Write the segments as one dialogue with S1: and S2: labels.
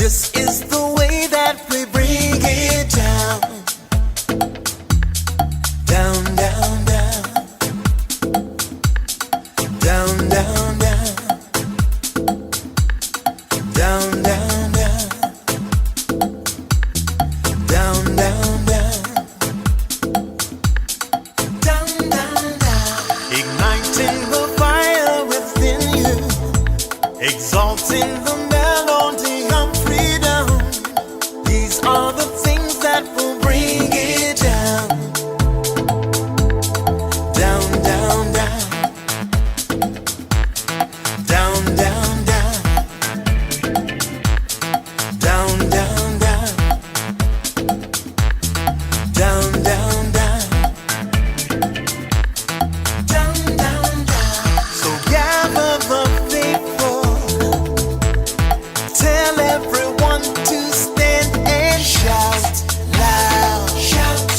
S1: This is the way that we bring it down. Down, down, down. Down, down, down. Down, down, down. Down, down, down. Down, down, down. Igniting the fire within you. Exalting the melody of freedom. These are the things that will bring it down. Down, down, down. Down, down, down. Down, down, down. Down, down, down. Down, down, down. So gather the faithful. Tell everyone to stand and shout loud. Shout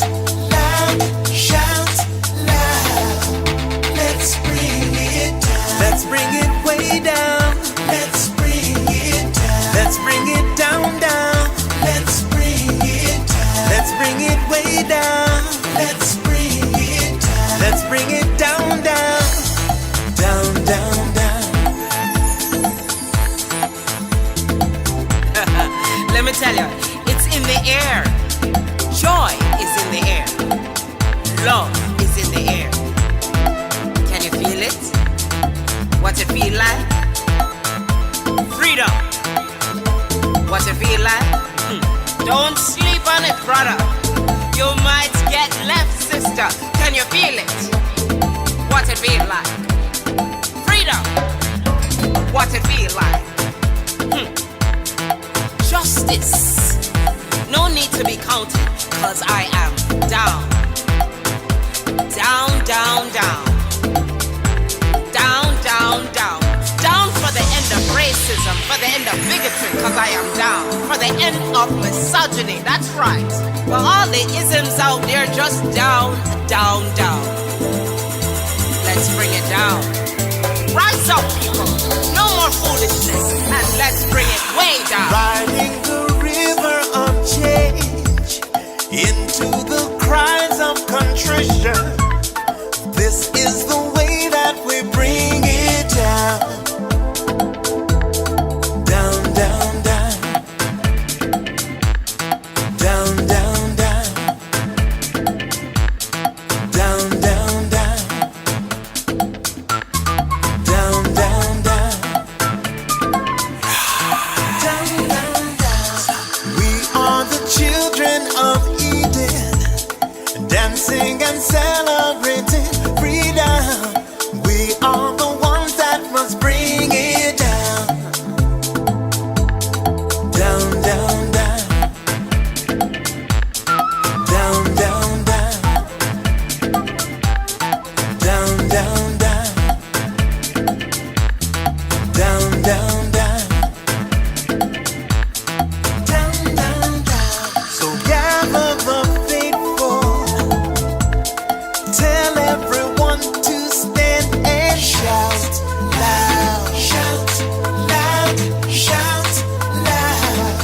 S1: loud. Shout loud. Let's bring it down. Let's bring it way down. Let's bring it down. Let's bring it down, down. Let's bring it down. Let's bring it way down. Let's bring it down. Let's bring it down, down. Down, down, down.
S2: Let me tell you, it's in the air. Joy is in the air. Love is in the air. Can you feel it? What it feel like? Freedom. What it feel like? Don't sleep on it, brother. You might get left, sister. Can you feel it? What it feel like? Freedom. What it feel like? Justice. No need to be counted, cause I am down. Down, down, down. Down, down, down. Down for the end of racism, for the end of bigotry, cause I am down. For the end of misogyny, that's right. For all the isms out there, just down, down, down. Let's bring it down. Rise up, people. No more foolishness, and let's bring it way down.
S1: Riding the river of change into the cries of contrition. This is the way that we bring it down. Down, down, down. Down, down, down. Down, down, down. Down, down, down. Down, down, down. We are the children of Eden, dancing and celebrating freedom. We are the ones that must bring it down. Down, down, down. Down, down, down. Down, down, down. Down, down, down. Down, down, down. So gather the faithful. Tell everyone to stand and shout loud. Shout loud. Shout loud.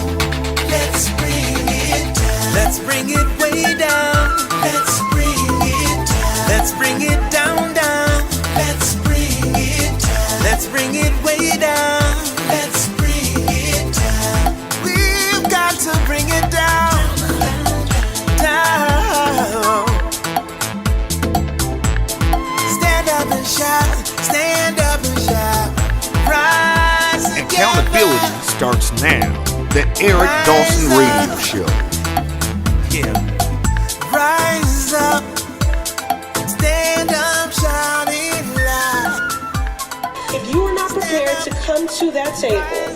S1: Let's bring it down. Let's bring it way down. Let's bring it down. Let's bring it down, down. Let's bring it down. Let's bring it way down. Let's bring it down. We've got to bring it down. Down. Stand up and shout. Stand up and shout. Rise together.
S3: Accountability starts now. The Eric Dawson Radio Show.
S1: Yeah. Rise up. Stand up, shout it loud.
S4: If you are not prepared to come to that table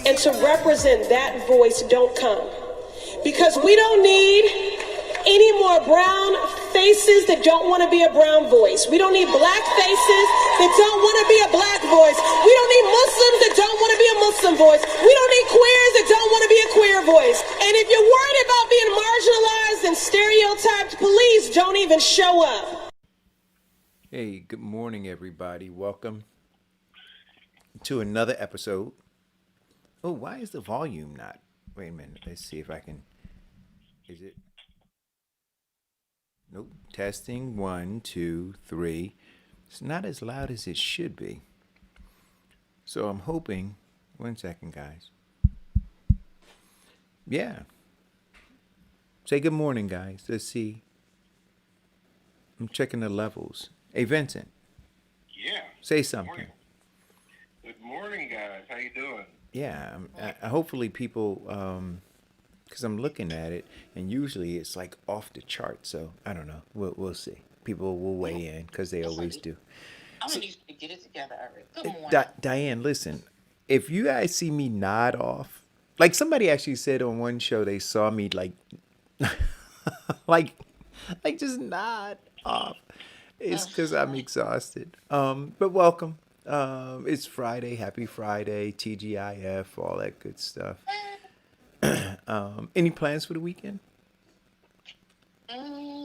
S4: and to represent that voice, don't come. Because we don't need any more brown faces that don't want to be a brown voice. We don't need black faces that don't want to be a black voice. We don't need Muslims that don't want to be a Muslim voice. We don't need queers that don't want to be a queer voice. And if you're worried about being marginalized and stereotyped, please don't even show up.
S5: Hey, good morning, everybody. Welcome to another episode Oh, why is the volume not? Wait a minute. Let's see if I can. Is it? Nope. Testing one, two, three. It's not as loud as it should be. So I'm hoping. One second, guys. Yeah. Say good morning, guys. Let's see. I'm checking the levels. Hey, Vincent,
S6: Yeah.
S5: say
S6: Good
S5: something.
S6: morning. Good morning, guys. How you doing?
S5: Yeah. Hopefully, people. Because I'm looking at it, and usually it's like off the chart. So I don't know. We'll see. People will weigh in because they always do.
S7: I'm
S5: So,
S7: gonna need you to get it together, Eric. Good morning.
S5: Diane, listen. If you guys see me nod off, like somebody actually said on one show, they saw me like, like, like just nod off. It's because I'm exhausted. But welcome. It's Friday. Happy Friday. TGIF. All that good stuff. Any plans for the weekend?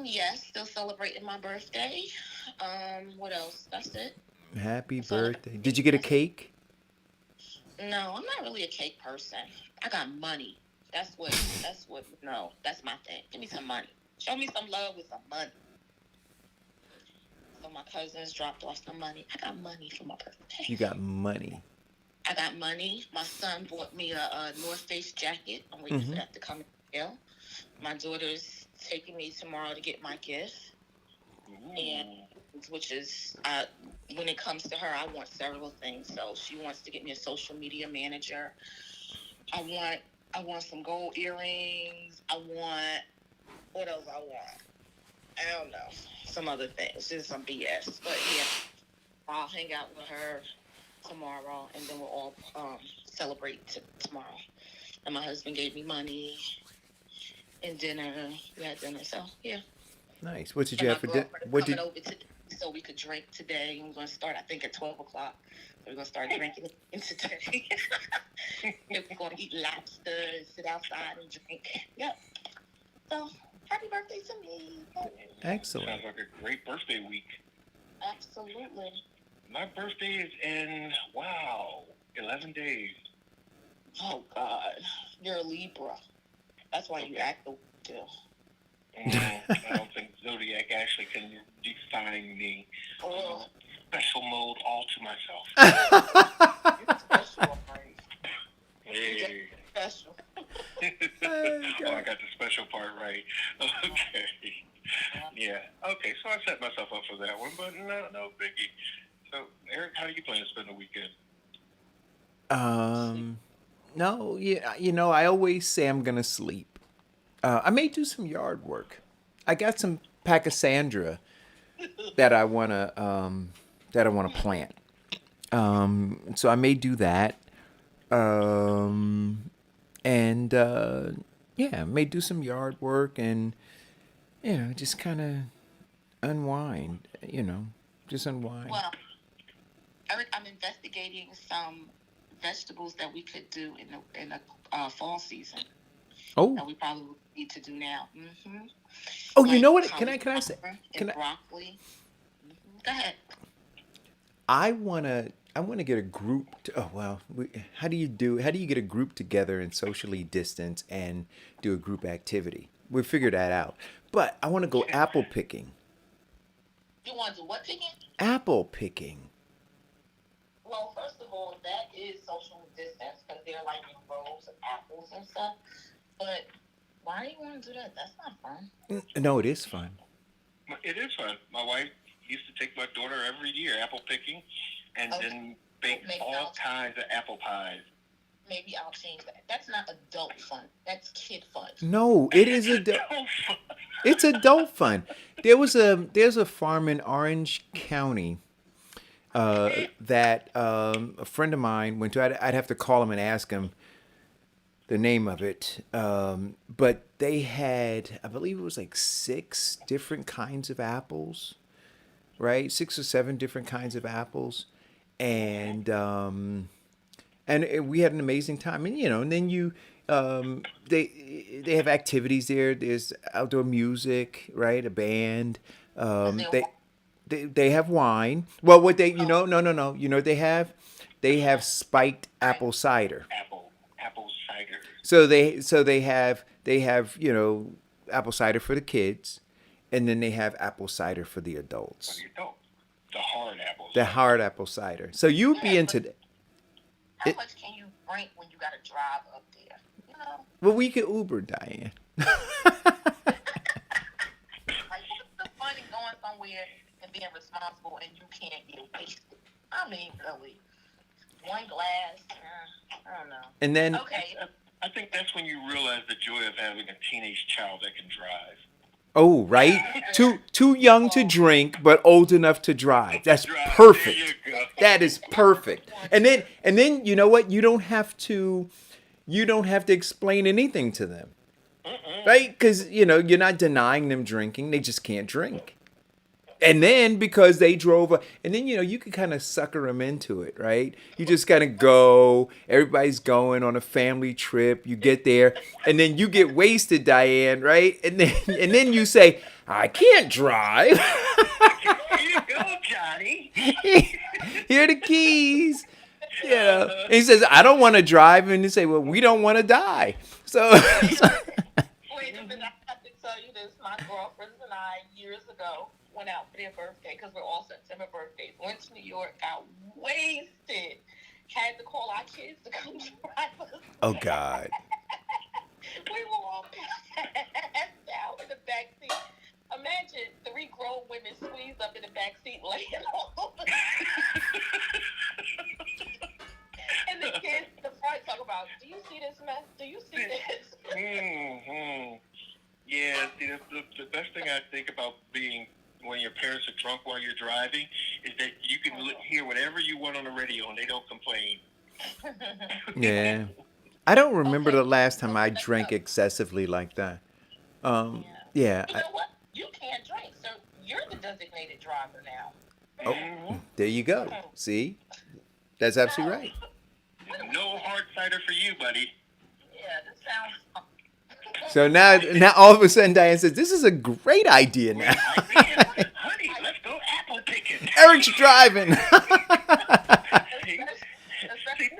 S7: Yes, still celebrating my birthday. What else? That's it.
S5: Happy
S7: That's all.
S5: birthday. Did you get a cake?
S7: No, I'm not really a cake person. I got money. That's what. That's what. No, that's my thing. Give me some money. Show me some love with some money. So my cousins dropped off some money. I got money for my birthday.
S5: You got money.
S7: I got money. My son bought me a North Face jacket. I'm waiting for that to come in the mail. My daughter's taking me tomorrow to get my gift, and which is when it comes to her, I want several things. So she wants to get me a social media manager. I want some gold earrings. I want what else? I don't know, some other things, just some BS. But yeah, I'll hang out with her tomorrow, and then we'll all celebrate tomorrow. And my husband gave me money and dinner. We had dinner, so yeah.
S5: Nice. What did
S7: And
S5: you
S7: my
S5: have for dinner?
S7: girlfriend is
S5: What
S7: coming
S5: did?
S7: over today, so we could drink today. And we're going to start, I think, at 12 o'clock. So we're going to start drinking today. We're going to eat lobster and sit outside and drink. Yep. So, happy birthday to me.
S5: Excellent.
S6: Sounds like a great birthday week.
S7: Absolutely.
S6: My birthday is in, 11 days.
S7: Oh, God. You're a Libra. That's why you act the way you do.
S6: I don't think Zodiac actually can define me.
S7: Oh,
S6: Special mode all to myself.
S7: you're special, right?
S6: Hey.
S7: Special.
S6: Oh, I got the special part right. Okay. Yeah. Okay, so I set myself up for that one, but no biggie. So, Eric, how do you plan to spend the weekend?
S5: No, yeah, I always say I'm gonna sleep. I may do some yard work. I got some pachysandra that I wanna plant. So I may do that. And yeah, may do some yard work and just kind of unwind. Just unwind.
S7: Well, Eric, I'm investigating some vegetables that we could do in the fall season
S5: Oh,
S7: that we probably need to do now.
S5: oh, you
S7: Like
S5: know what? Can I say?
S7: and broccoli. Go ahead.
S5: I wanna get a group. How do you get a group together and socially distance and do a group activity? We figured that out. But I want to go apple picking.
S7: You want to do what picking?
S5: Apple picking.
S7: Well, first of all, that is social distance because they're like in rows of apples and stuff. But why do you want to do that? That's not fun.
S5: No, it is fun.
S6: It is fun. My wife used to take my daughter every year apple picking and then bake
S7: Maybe
S6: all kinds of apple pies.
S7: Maybe I'll change that. That's not adult fun. That's kid fun.
S5: No, it is it's adult fun. There's a farm in Orange County that a friend of mine went to. I'd have to call him and ask him the name of it. But they had, I believe it was like 6 different kinds of apples, right? 6 or 7 different kinds of apples, and we had an amazing time. And then they have activities there. There's outdoor music, right? A band. They have wine. Well, what they no. You know what they have? They have spiked apple cider.
S6: Apple
S5: So they have apple cider for the kids, and then they have apple cider for the adults.
S6: You don't. The hard apples.
S5: The hard apple cider. So you'd be into that.
S7: How much can you drink when you got to drive up there? You know?
S5: Well, we could Uber, Diane.
S7: Like, what's the fun in going somewhere and being responsible and you can't get wasted? I mean, really. One glass, I don't know.
S5: And then
S7: Okay.
S6: I think that's when you realize the joy of having a teenage child that can drive.
S5: oh, right, too young to drink, but old enough to drive. That's
S6: Drive.
S5: perfect.
S6: There you go.
S5: That is perfect. And then you know what? You don't have to explain anything to them, right? Because you're not denying them drinking. They just can't drink. And then because they drove, and then you can kind of sucker them into it, right? You just kind of go. Everybody's going on a family trip. You get there, and then you get wasted, Diane, right? And then you say, "I can't drive."
S6: Here you go, Johnny.
S5: Here are the keys. And he says, "I don't want to drive," and you say, "Well, we don't want to die." So
S7: Wait a minute, I have to tell you this. My girlfriends and I, years ago, went out for their birthday, because we're all September birthdays. Went to New York, got wasted. Had to call our kids to come drive us.
S5: oh God.
S7: We were all passed out in the back seat. Imagine 3 grown women squeezed up in the back seat laying over. And the kids in the front talk about, do you see this mess? Do you see this?
S6: Mm-hmm. Yeah, see, the best thing I think about being when your parents are drunk while you're driving is that you can hear whatever you want on the radio and they don't complain.
S5: Yeah. I don't remember the last time I drank excessively like that. Yeah.
S7: You know what? You can't drink, so you're the designated driver now.
S5: Oh, there you go. See? That's absolutely right.
S6: No hard cider for you, buddy.
S7: Yeah, this sounds...
S5: So now all of a sudden Diane says, this is a great idea now.
S6: Honey, let's go apple picking.
S5: Eric's driving.
S7: Especially since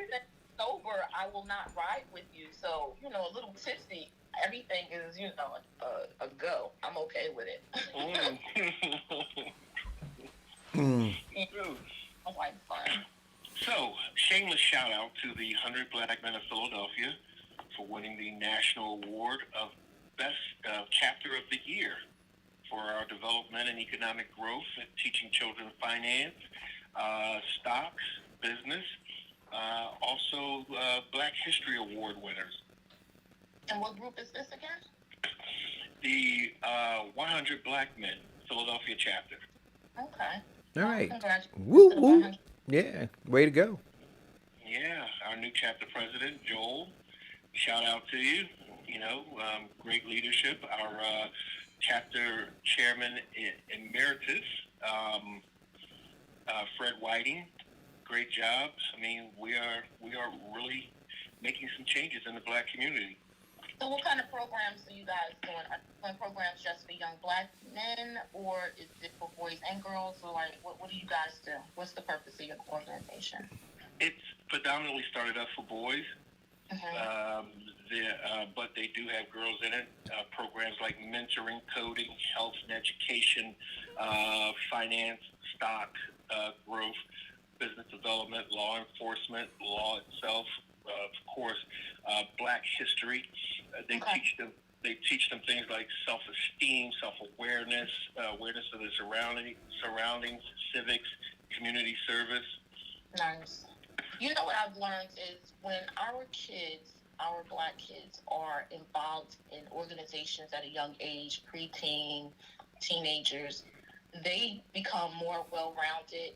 S7: sober, I will not ride with you. So, a little tipsy, everything is, a go. I'm okay with it. I'm like, fine.
S6: So, shameless shout out to the 100 Black Men of Philadelphia for winning the National Award of Best Chapter of the Year for our development and economic growth and teaching children finance, stocks, business, also Black History Award winners.
S7: And what group is this again?
S6: The 100 Black Men Philadelphia chapter.
S7: Okay.
S5: All right.
S7: Congratulations.
S5: Woo,
S7: to the
S5: woo.
S7: 100.
S5: Yeah. Way to go.
S6: Yeah, our new chapter president, Joel. Shout out to you. Great leadership. Our chapter chairman emeritus, Fred Whiting. Great job. I mean, we are really making some changes in the Black community.
S7: So what kind of programs are you guys doing? Are you doing programs just for young Black men, or is it for boys and girls? Or what do you guys do? What's the purpose of your organization?
S6: It's predominantly started up for boys.
S7: Mm-hmm.
S6: But they do have girls in it. Programs like mentoring, coding, health and education, finance, stock, growth, business development, law enforcement, law itself, of course, Black history. They teach them things like self-esteem, self-awareness, awareness of the surroundings, civics, community service.
S7: Nice. You know what I've learned is when our Black kids are involved in organizations at a young age, preteen, teenagers, they become more well-rounded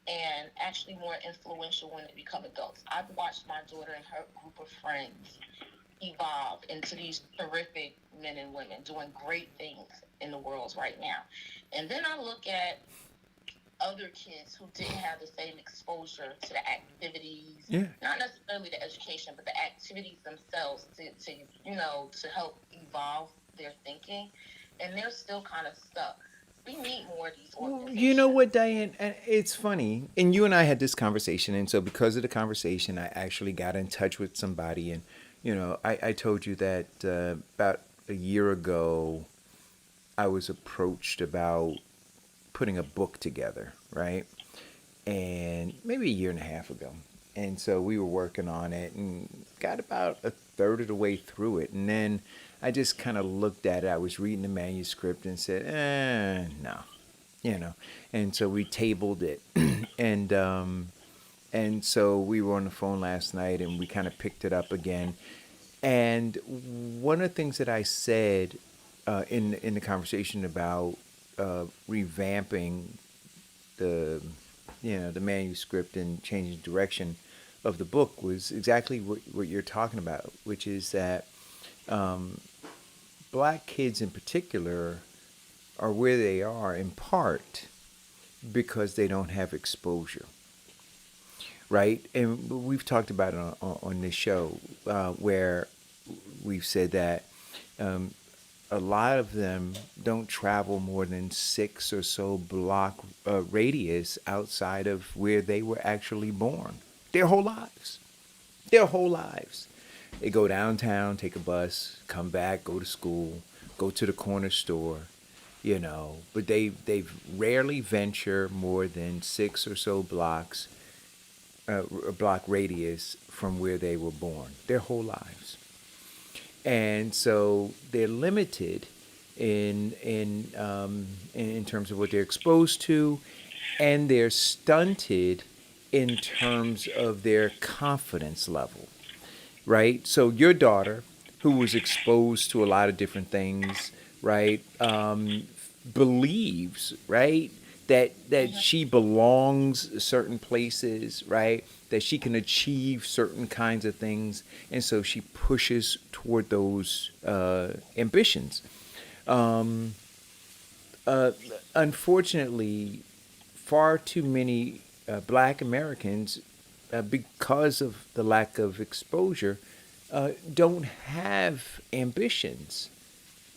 S7: and actually more influential when they become adults. I've watched my daughter and her group of friends evolve into these terrific men and women doing great things in the world right now. And then I look at other kids who didn't have the same exposure to the activities, not necessarily the education, but the activities themselves to help evolve their thinking, and they're still kind of stuck. We need more of these organizations.
S5: You know what, Diane? It's funny, and you and I had this conversation, and so because of the conversation, I actually got in touch with somebody, and I told you that about a year ago, I was approached about putting a book together, right? And maybe a year and a half ago. And so we were working on it and got about a third of the way through it. And then I just kind of looked at it. I was reading the manuscript and said, no, And so we tabled it. and, and so we were on the phone last night and we kind of picked it up again. And one of the things that I said in the conversation about revamping the the manuscript and changing direction of the book was exactly what you're talking about, which is that black kids in particular are where they are in part because they don't have exposure, right? And we've talked about it on this show where we've said that a lot of them don't travel more than 6 or so block radius outside of where they were actually born. Their whole lives. Their whole lives. They go downtown, take a bus, come back, go to school, go to the corner store, but they rarely venture more than 6 or so blocks, block radius from where they were born. Their whole lives. And so they're limited in terms of what they're exposed to, and they're stunted in terms of their confidence level, right? So your daughter, who was exposed to a lot of different things, right, believes, right, that she belongs certain places, right, that she can achieve certain kinds of things, and so she pushes toward those ambitions. Um, Unfortunately, far too many black Americans, because of the lack of exposure, don't have ambitions.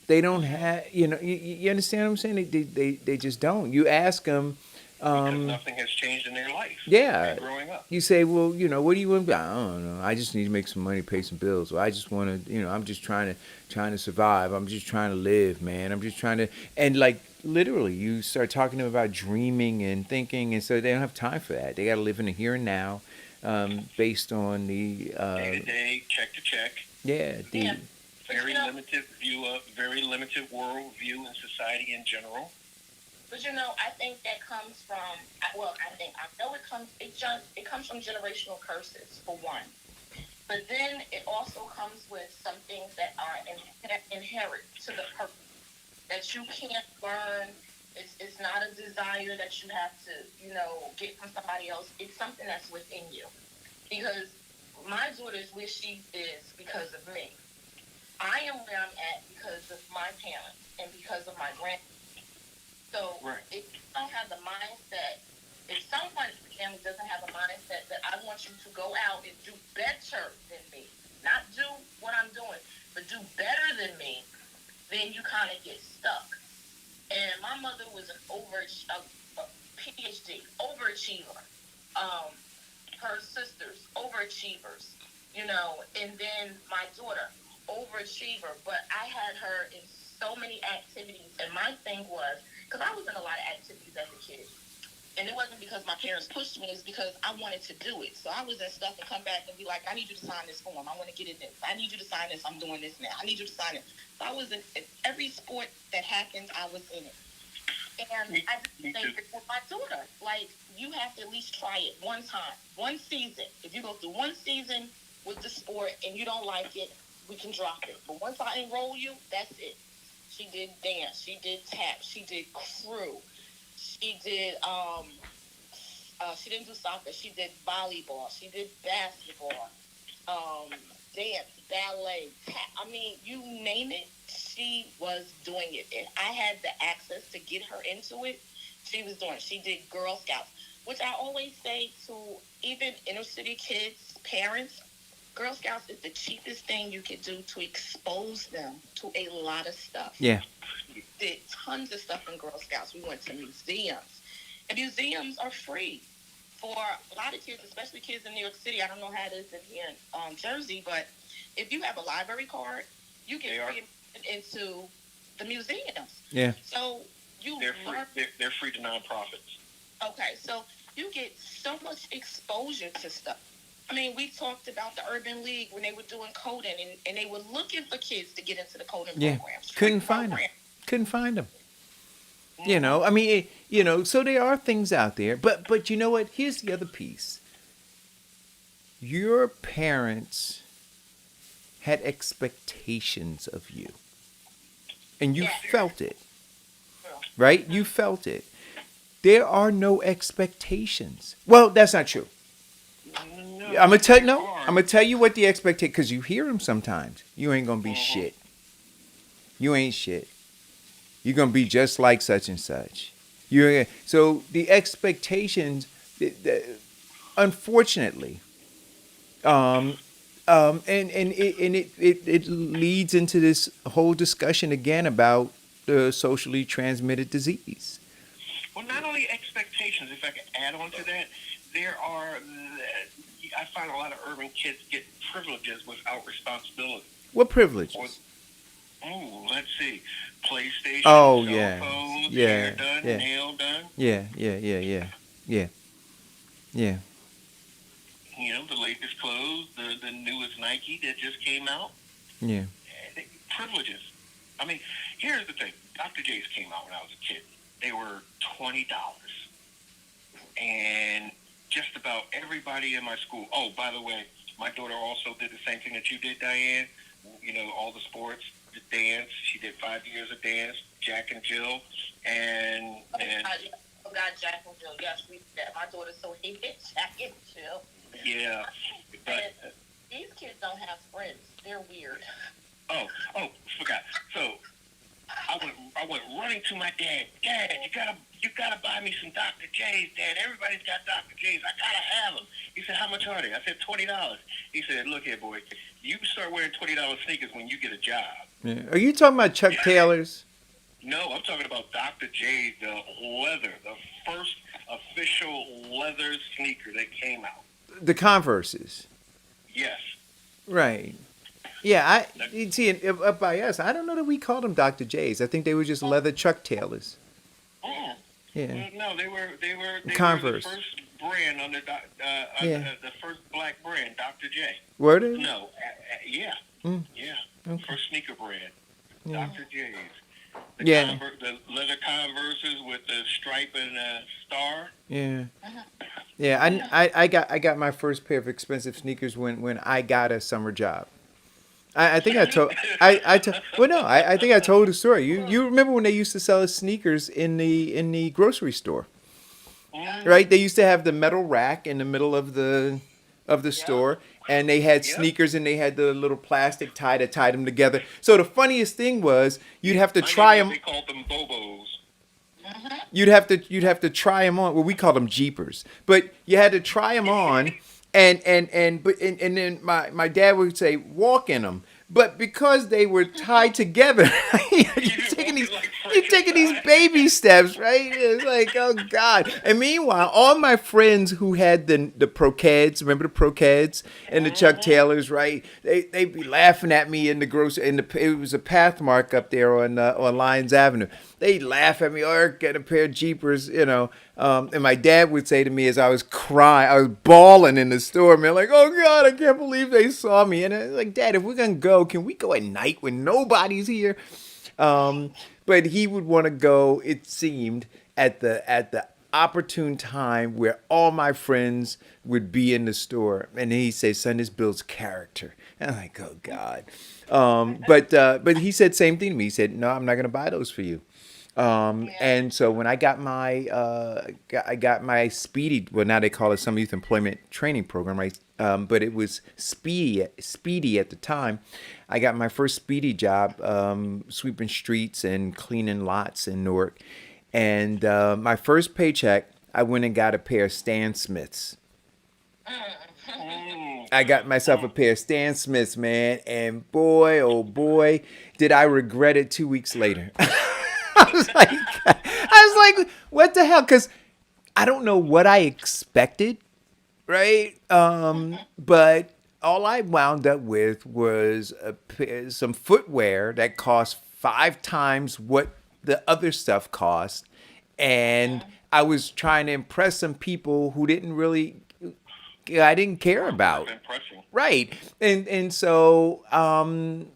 S5: They don't have, you understand what I'm saying? They just don't. You ask them,
S6: because nothing has changed in their life.
S5: yeah.
S6: Growing up.
S5: You say, well, what do you want? I don't know. I just need to make some money, pay some bills. Or I just want to, I'm just trying to survive. I'm just trying to live, man. I'm just trying to, and like literally, you start talking to them about dreaming and thinking, and so they don't have time for that. They got to live in the here and now, based on the
S6: day to day, check to check.
S5: Yeah, the
S6: very limited world view in society in general.
S7: But I think that comes from, I know it comes from generational curses, for one. But then it also comes with some things that are inherent to the person that you can't learn. It's not a desire that you have to, get from somebody else. It's something that's within you. Because my daughter is where she is because of me. I am where I'm at because of my parents and because of my grandparents. So if you don't have the mindset, if someone in the family doesn't have a mindset that I want you to go out and do better than me, not do what I'm doing, but do better than me, then you kind of get stuck. And my mother was a PhD, overachiever. Her sisters, overachievers, and then my daughter, overachiever. But I had her in so many activities, and my thing was, because I was in a lot of activities as a kid, and it wasn't because my parents pushed me, it was because I wanted to do it. So I was in stuff and come back and be like, I need you to sign this form. I want to get in this. I need you to sign this. I'm doing this now. I need you to sign it. So I was in every sport that happened, I was in it. And I just think that with my daughter, like, you have to at least try it one time, one season. If you go through one season with the sport and you don't like it, we can drop it. But once I enroll you, that's it. She did dance, she did tap, she did crew, she did, she didn't do soccer, she did volleyball, she did basketball, dance, ballet, tap. I mean, you name it, she was doing it. And I had the access to get her into it. She was doing it. She did Girl Scouts, which I always say to even inner city kids, parents, Girl Scouts is the cheapest thing you could do to expose them to a lot of stuff.
S5: Yeah.
S7: We did tons of stuff in Girl Scouts. We went to museums. And museums are free. for a lot of kids, especially kids in New York City, I don't know how it is in here in Jersey, but if you have a library card, you get free into the museums.
S5: Yeah.
S7: So
S6: they're free. They're free to nonprofits.
S7: Okay, so you get so much exposure to stuff. I mean, we talked about the Urban League when they were doing coding, and they were looking for kids to get into the coding programs.
S5: Couldn't find them. You know, I mean, so there are things out there, but you know what? Here's the other piece. Your parents had expectations of you, and you felt it, right? You felt it. There are no expectations. Well, that's not true. I'm gonna tell you what the expectation, because you hear them sometimes. You ain't gonna be shit. You ain't shit. You're going to be just like such and such. So the expectations, unfortunately, and it leads into this whole discussion again about the socially transmitted disease.
S6: Well, not only expectations, if I could add on to that, I find a lot of urban kids get privileges without responsibility.
S5: What privileges?
S6: Let's see. PlayStation,
S5: cell
S6: phones, hair done, nail done.
S5: Yeah.
S6: You know, the latest clothes, the newest Nike that just came out.
S5: Yeah.
S6: Privileges. I mean, here's the thing. Dr. J's came out when I was a kid. They were $20. And just about everybody in my school. Oh, by the way, my daughter also did the same thing that you did, Diane. You know, all the sports. The dance. She did 5 years of dance. Jack and Jill, and
S7: Jack and Jill. Yes, we did that. My daughter so hated Jack and Jill.
S6: Yeah, but
S7: these kids don't have friends. They're weird.
S6: Oh, forgot. So I went running to my dad. Dad, you gotta buy me some Dr. J's. Dad, everybody's got Dr. J's. I gotta have them. He said, how much are they? I said $20. He said, look here, boy. You start wearing $20 sneakers when you get a job.
S5: Yeah. Are you talking about Chuck Taylors?
S6: No, I'm talking about Dr. J's, the leather, the first official leather sneaker that came out.
S5: The Converses.
S6: Yes.
S5: Right. Yeah, you see, up by us, I don't know that we called them Dr. J's. I think they were just leather Chuck Taylors.
S6: Oh.
S5: Yeah.
S6: No, they were
S5: Converse.
S6: The first brand under the first black brand, Dr. J.
S5: Were they?
S6: No, yeah. Yeah.
S5: Okay.
S6: First sneaker brand, Dr. J's. The leather Converses with the stripe and a star.
S5: Yeah. Yeah, I got my first pair of expensive sneakers when I got a summer job. I think I told I think I told the story. You remember when they used to sell us sneakers in the grocery store, right? They used to have the metal rack in the middle of the store, and they had sneakers and they had the little plastic tie that tied them together. So the funniest thing was you'd have to try them.
S6: They called them Bobos.
S5: You'd have to try them on. Well, we called them Jeepers, but you had to try them on. And then my dad would say, walk in them. But because they were tied together, you're taking these baby steps, right? It's like, oh God. And meanwhile, all my friends who had the Pro-Keds, remember the Pro-Keds and the Chuck Taylors, right? They'd be laughing at me in the grocery. It was a Pathmark up there on Lyons Avenue. They'd laugh at me, Eric, get a pair of Jeepers, and my dad would say to me as I was crying, I was bawling in the store, man, like, oh God, I can't believe they saw me. And I was like, Dad, if we're going to go, can we go at night when nobody's here? But he would want to go, it seemed, at the opportune time where all my friends would be in the store. And he said, son, this builds character. And I'm like, oh God. But he said same thing to me. He said, no, I'm not going to buy those for you. And so when I got my Speedy, well, now they call it Summer Youth Employment Training Program, right? But it was Speedy at the time. I got my first Speedy job, sweeping streets and cleaning lots in Newark. And my first paycheck, I went and got a pair of Stan Smiths. I got myself a pair of Stan Smiths, man. And boy, oh boy, did I regret it 2 weeks later. I was like, what the hell? Because I don't know what I expected, right? But all I wound up with was some footwear that cost 5 times what the other stuff cost, and I was trying to impress some people who didn't really, I didn't care about.
S6: Impressing.
S5: Right. And so I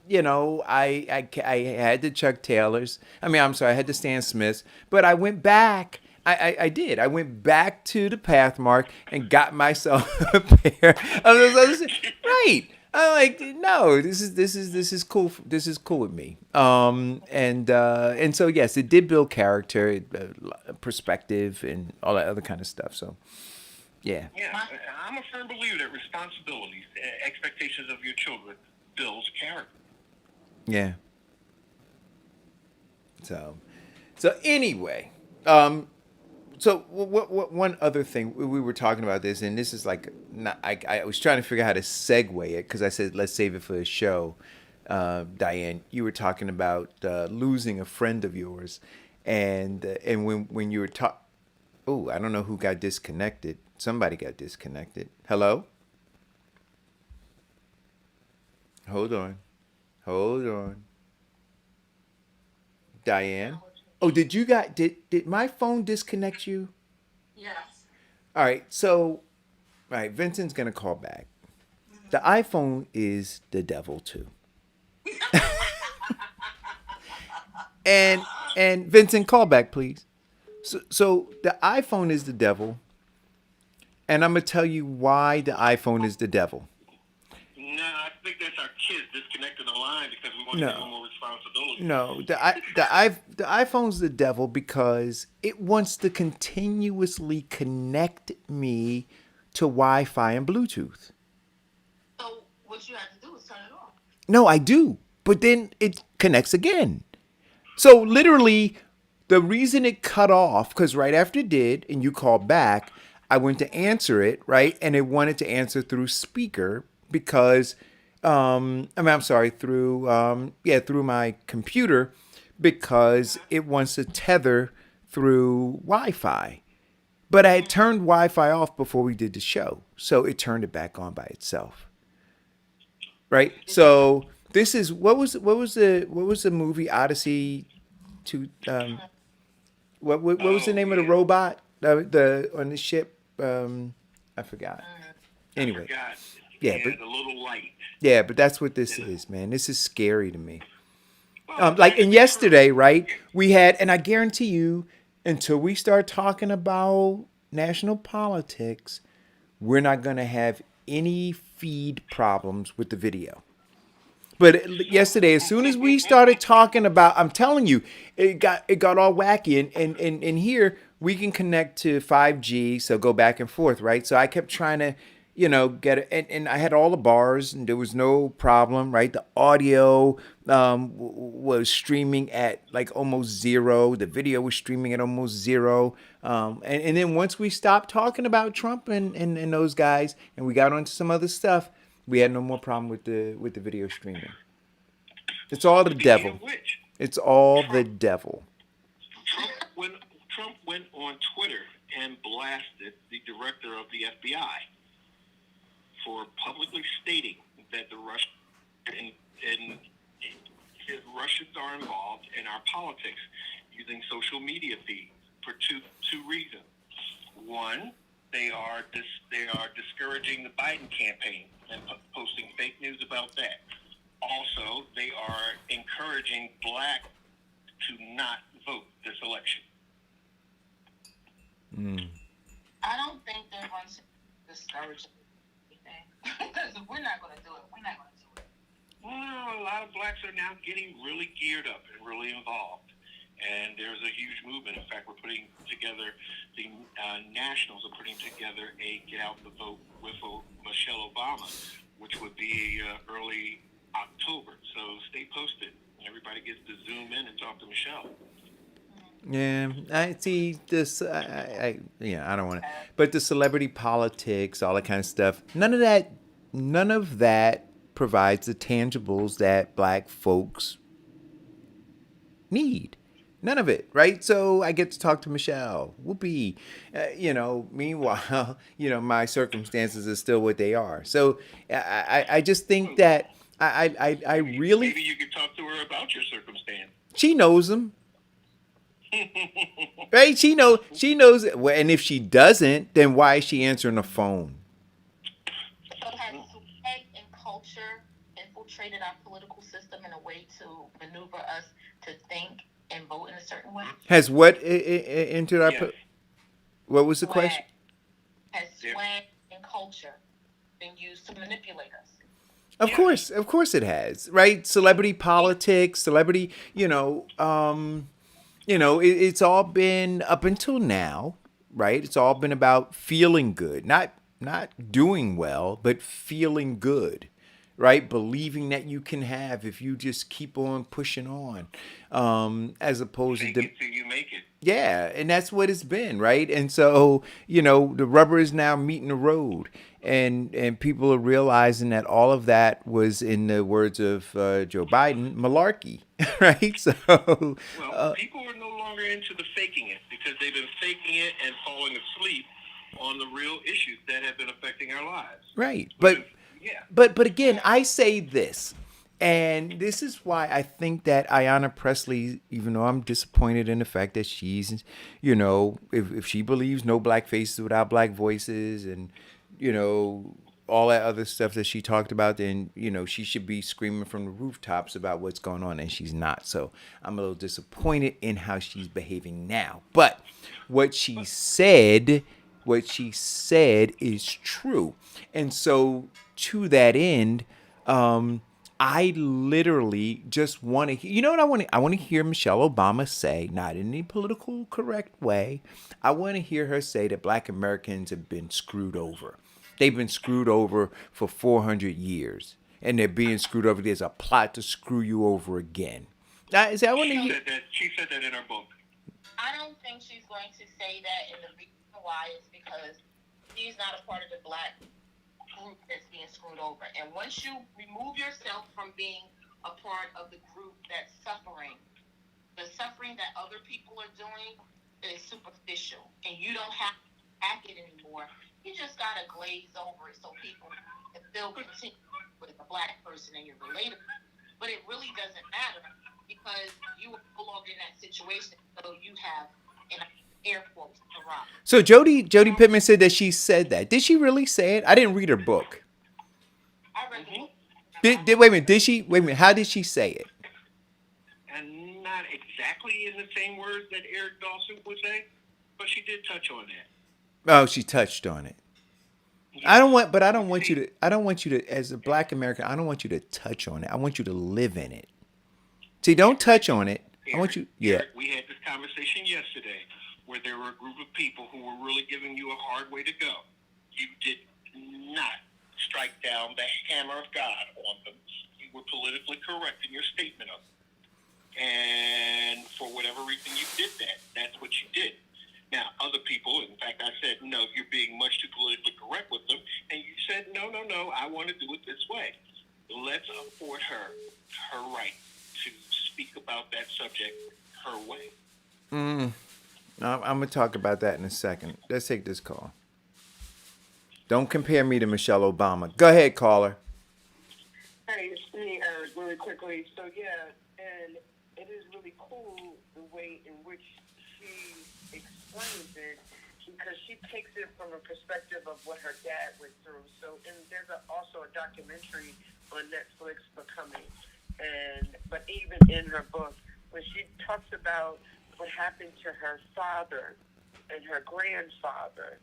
S5: had the Chuck Taylors. I mean, I'm sorry, I had the Stan Smiths, but I went back. I did. I went back to the Pathmark and got myself a pair of those others. Right. I'm like, no, this is cool. This is cool with me. And so yes, it did build character, perspective, and all that other kind of stuff. So yeah.
S6: Yeah, I'm a firm believer that responsibilities, expectations of your children, builds character.
S5: Yeah. So anyway, so what one other thing we were talking about this, and this is like not, I was trying to figure out how to segue it because I said let's save it for the show. Diane, you were talking about losing a friend of yours, and when you were talking, oh, I don't know who got disconnected. Somebody got disconnected. Hello. Hold on. Diane. Oh, did my phone disconnect you?
S7: Yes.
S5: All right. So, all right, Vincent's going to call back. The iPhone is the devil too. and Vincent, call back, please. So the iPhone is the devil, and I'm going to tell you why the iPhone is the devil.
S6: No, I think that's our kids disconnecting the line because we want to give them more responsibility.
S5: No, the iPhone's the devil because it wants to continuously connect me to Wi-Fi and Bluetooth.
S7: So what you have to do is turn it off.
S5: No, I do, but then it connects again. So literally, the reason it cut off, because right after it did, and you called back, I went to answer it, right, and it wanted to answer through speaker because, through my computer because it wants to tether through Wi-Fi. But I had turned Wi-Fi off before we did the show, so it turned it back on by itself. Right? So this is what was the movie Odyssey to what was the name of the robot the on the ship? I forgot. Anyway. Yeah, but
S6: the little light.
S5: Yeah, but that's what this is, man. This is scary to me. And yesterday, right? We had, and I guarantee you, until we start talking about national politics, we're not going to have any feed problems with the video. But yesterday, as soon as we started talking about, I'm telling you, it got all wacky. And here we can connect to 5G, so go back and forth, right? So I kept trying to, get it. And I had all the bars, and there was no problem, right? The audio was streaming at like almost zero. The video was streaming at almost zero. And then once we stopped talking about Trump and those guys, and we got onto some other stuff, we had no more problem with the video streaming. It's all the devil. It's all the devil.
S6: Trump went on Twitter and blasted the director of the FBI for publicly stating that the Russians are involved in our politics using social media feeds for two reasons. One, they are discouraging the Biden campaign and posting fake news about that. Also, they are encouraging blacks to not vote this election.
S7: I don't think they want to discourage anything. Because if we're not going to do it, we're not going to do it.
S6: Well, a lot of blacks are now getting really geared up and really involved. And there's a huge movement. In fact, we're putting together, the Nationals are putting together a Get Out the Vote with Michelle Obama, which would be early October. So stay posted. Everybody gets to zoom in and talk to Michelle.
S5: Yeah, I see this. I don't want to. But the celebrity politics, all that kind of stuff. None of that provides the tangibles that black folks need. None of it, right? So I get to talk to Michelle. Whoopee. Meanwhile, my circumstances are still what they are. So I just think that I really,
S6: Maybe you could talk to her about your circumstance.
S5: she knows them, right? She knows it. Well, and if she doesn't, then why is she answering the phone?
S7: So has swag and culture infiltrated our political system in a way to maneuver us to think and vote in a certain way?
S5: Has what entered our?
S6: Yes.
S5: What was the
S7: Swag.
S5: question?
S7: Has swag and culture been used to manipulate us?
S5: Of course it has, right? Celebrity politics, celebrity, it's all been up until now, right? It's all been about feeling good, not doing well, but feeling good, right? Believing that you can have if you just keep on pushing on, as opposed
S6: Fake
S5: to
S6: it till you make it.
S5: yeah, and that's what it's been, right? And so, the rubber is now meeting the road, and people are realizing that all of that was, in the words of Joe Biden, malarkey, right? So,
S6: Well, people are no longer into the faking it because they've been faking it and falling asleep on the real issues that have been affecting our lives.
S5: right, but
S6: Yeah.
S5: but again, I say this. And this is why I think that Ayanna Pressley, even though I'm disappointed in the fact that she's, if she believes no black faces without black voices and, all that other stuff that she talked about, then, she should be screaming from the rooftops about what's going on, and she's not. So I'm a little disappointed in how she's behaving now. But what she said is true. And so to that end, I literally just want to, what I want to, hear Michelle Obama say, not in any political correct way. I want to hear her say that black Americans have been screwed over. They've been screwed over for 400 years, and they're being screwed over. There's a plot to screw you over again. I want to hear.
S6: She said that in her book.
S7: I don't think she's going to say that, and the reason why is because she's not a part of the black group that's being screwed over. And once you remove yourself from being a part of the group that's suffering, the suffering that other people are doing is superficial, and you don't have to hack it anymore. You just gotta glaze over it so people can still continue with a black person and you're related. But it really doesn't matter because you are no longer in that situation, so you have an air quotes to rock.
S5: So Jody Pittman said that she said that. Did she really say it? I didn't read her book.
S7: I read the book.
S5: Wait a minute. Did she? Wait a minute. How did she say it?
S6: And not exactly in the same words that Eric Dawson would say, but she did touch on that.
S5: Oh, she touched on it.
S6: Yeah.
S5: I don't want you to, as a black American, I don't want you to touch on it. I want you to live in it. See, don't touch on it. I want you, yeah.
S6: Eric, we had this conversation yesterday where there were a group of people who were really giving you a hard way to go. You did not strike down the hammer of God on them. You were politically correct in your statement of it. And for whatever reason you did that. That's what you did. Now, other people, in fact, I said, no, you're being much too politically correct with them. And you said, no, I want to do it this way. Let's afford her right to speak about that subject her way.
S5: I'm going to talk about that in a second. Let's take this call. Don't compare me to Michelle Obama. Go ahead, caller.
S8: Hey, it's me, Eric, really quickly. So, yeah, and it is really cool the way in which she explains it because she takes it from a perspective of what her dad went through. So, and there's also a documentary on Netflix, Becoming. But even in her book, when she talks about what happened to her father and her grandfather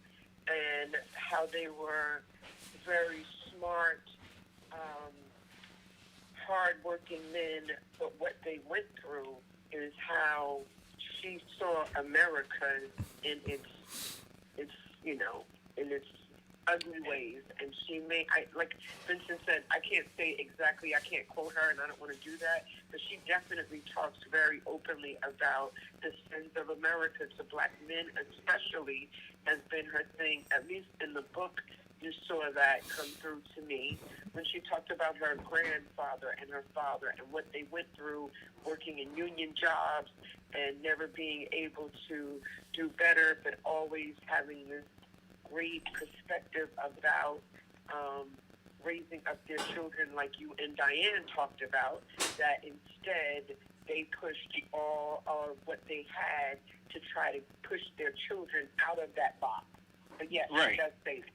S8: and how they were very smart, hard-working men, but what they went through is how she saw America in its ugly ways. And she like Vincent said, I can't say exactly, I can't quote her, and I don't want to do that, but she definitely talks very openly about the sins of America to black men especially has been her thing, at least in the book you saw that come through to me when she talked about her grandfather and her father and what they went through working in union jobs and never being able to do better, but always having this great perspective about raising up their children like you and Diane talked about, that instead they pushed all of what they had to try to push their children out of that box. But yes,
S6: Right.
S8: it does say that.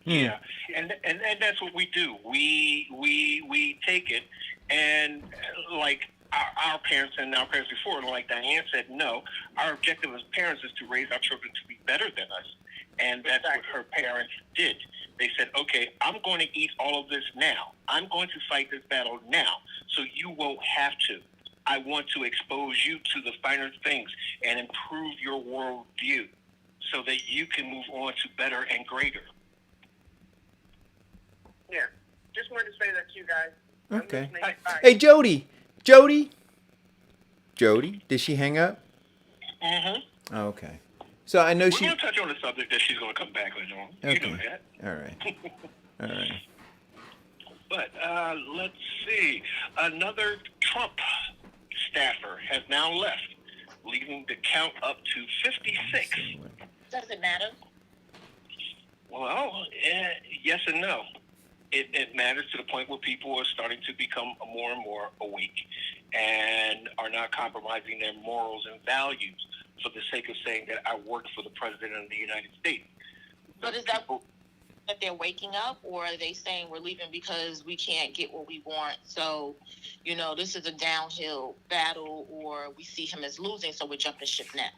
S6: Yeah, and that's what we do. We take it, and like our parents and our parents before, like Diane said, no, our objective as parents is to raise our children to be better than us, and that's what her parents did. They said, okay, I'm going to eat all of this now. I'm going to fight this battle now, so you won't have to. I want to expose you to the finer things and improve your worldview so that you can move on to better and greater.
S8: Yeah, just wanted to say that to you guys.
S5: Okay.
S8: Bye.
S5: Hey, Jody, did she hang up?
S6: Mm-hmm.
S5: Okay. So I know
S6: We're
S5: she.
S6: going to touch on the subject that she's going to come back later on.
S5: Okay.
S6: You know that.
S5: All right. All right.
S6: But let's see. Another Trump staffer has now left, leaving the count up to 56.
S7: Does it matter?
S6: Well, yes and no. It matters to the point where people are starting to become more and more awake and are not compromising their morals and values for the sake of saying that I work for the President of the United States.
S7: But is that that they're waking up, or are they saying we're leaving because we can't get what we want? So, this is a downhill battle, or we see him as losing, so we're jumping ship now.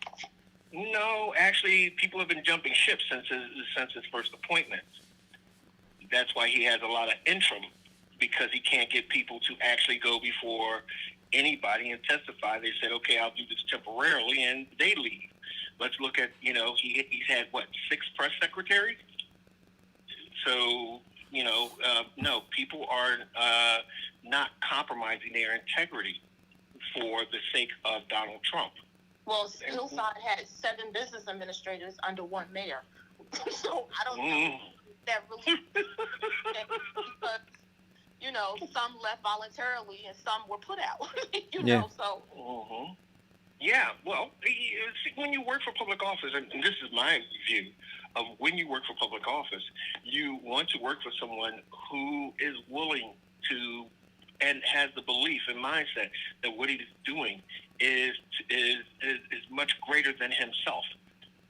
S6: No, actually, people have been jumping ship since his first appointment. That's why he has a lot of interim, because he can't get people to actually go before anybody and testify. They said, okay, I'll do this temporarily, and they leave. Let's look at, he's had, 6 press secretaries? So, no, people are not compromising their integrity for the sake of Donald Trump.
S7: Well, Hillside had 7 business administrators under 1 mayor. So I don't know that really because, some left voluntarily and some were put out. So.
S6: Mm-hmm. Yeah, well, when you work for public office, and this is my view of when you work for public office, you want to work for someone who is willing to and has the belief and mindset that what he's doing is much greater than himself.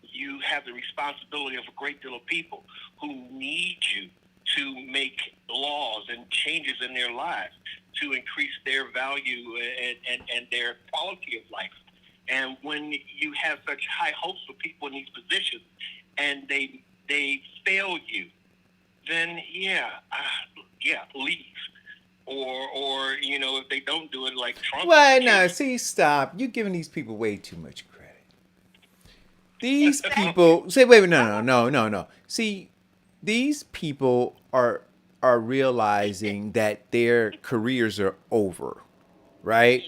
S6: You have the responsibility of a great deal of people who need you to make laws and changes in their lives to increase their value and their quality of life. And when you have such high hopes for people in these positions and they fail you, then leave. Or if they don't do it like Trump.
S5: Well, no, see, stop. You're giving these people way too much credit. These people say, wait, no. See, these people are realizing that their careers are over, right?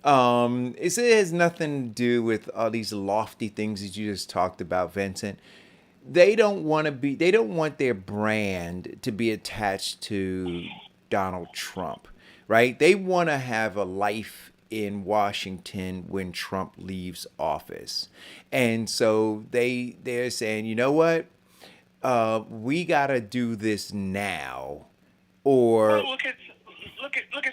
S5: It has nothing to do with all these lofty things that you just talked about, Vincent. They don't want their brand to be attached to Donald Trump, right? They want to have a life in Washington when Trump leaves office. And so they're saying, you know what? We got to do this now. Or
S6: well, look at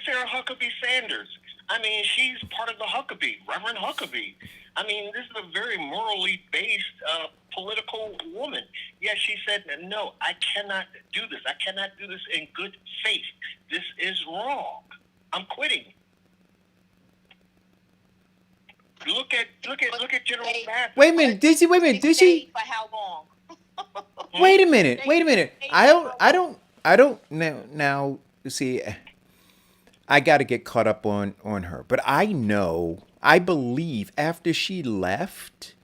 S6: Sarah Huckabee Sanders. I mean, she's part of the Huckabee, Reverend Huckabee. I mean, this is a very morally based political woman. Yet she said, no, I cannot do this. I cannot do this in good faith. This is wrong. I'm quitting. Look at General Mattis.
S5: wait a minute, did she?
S7: For how long?
S5: Wait a minute. I don't now see. I got to get caught up on her, but I believe after she left,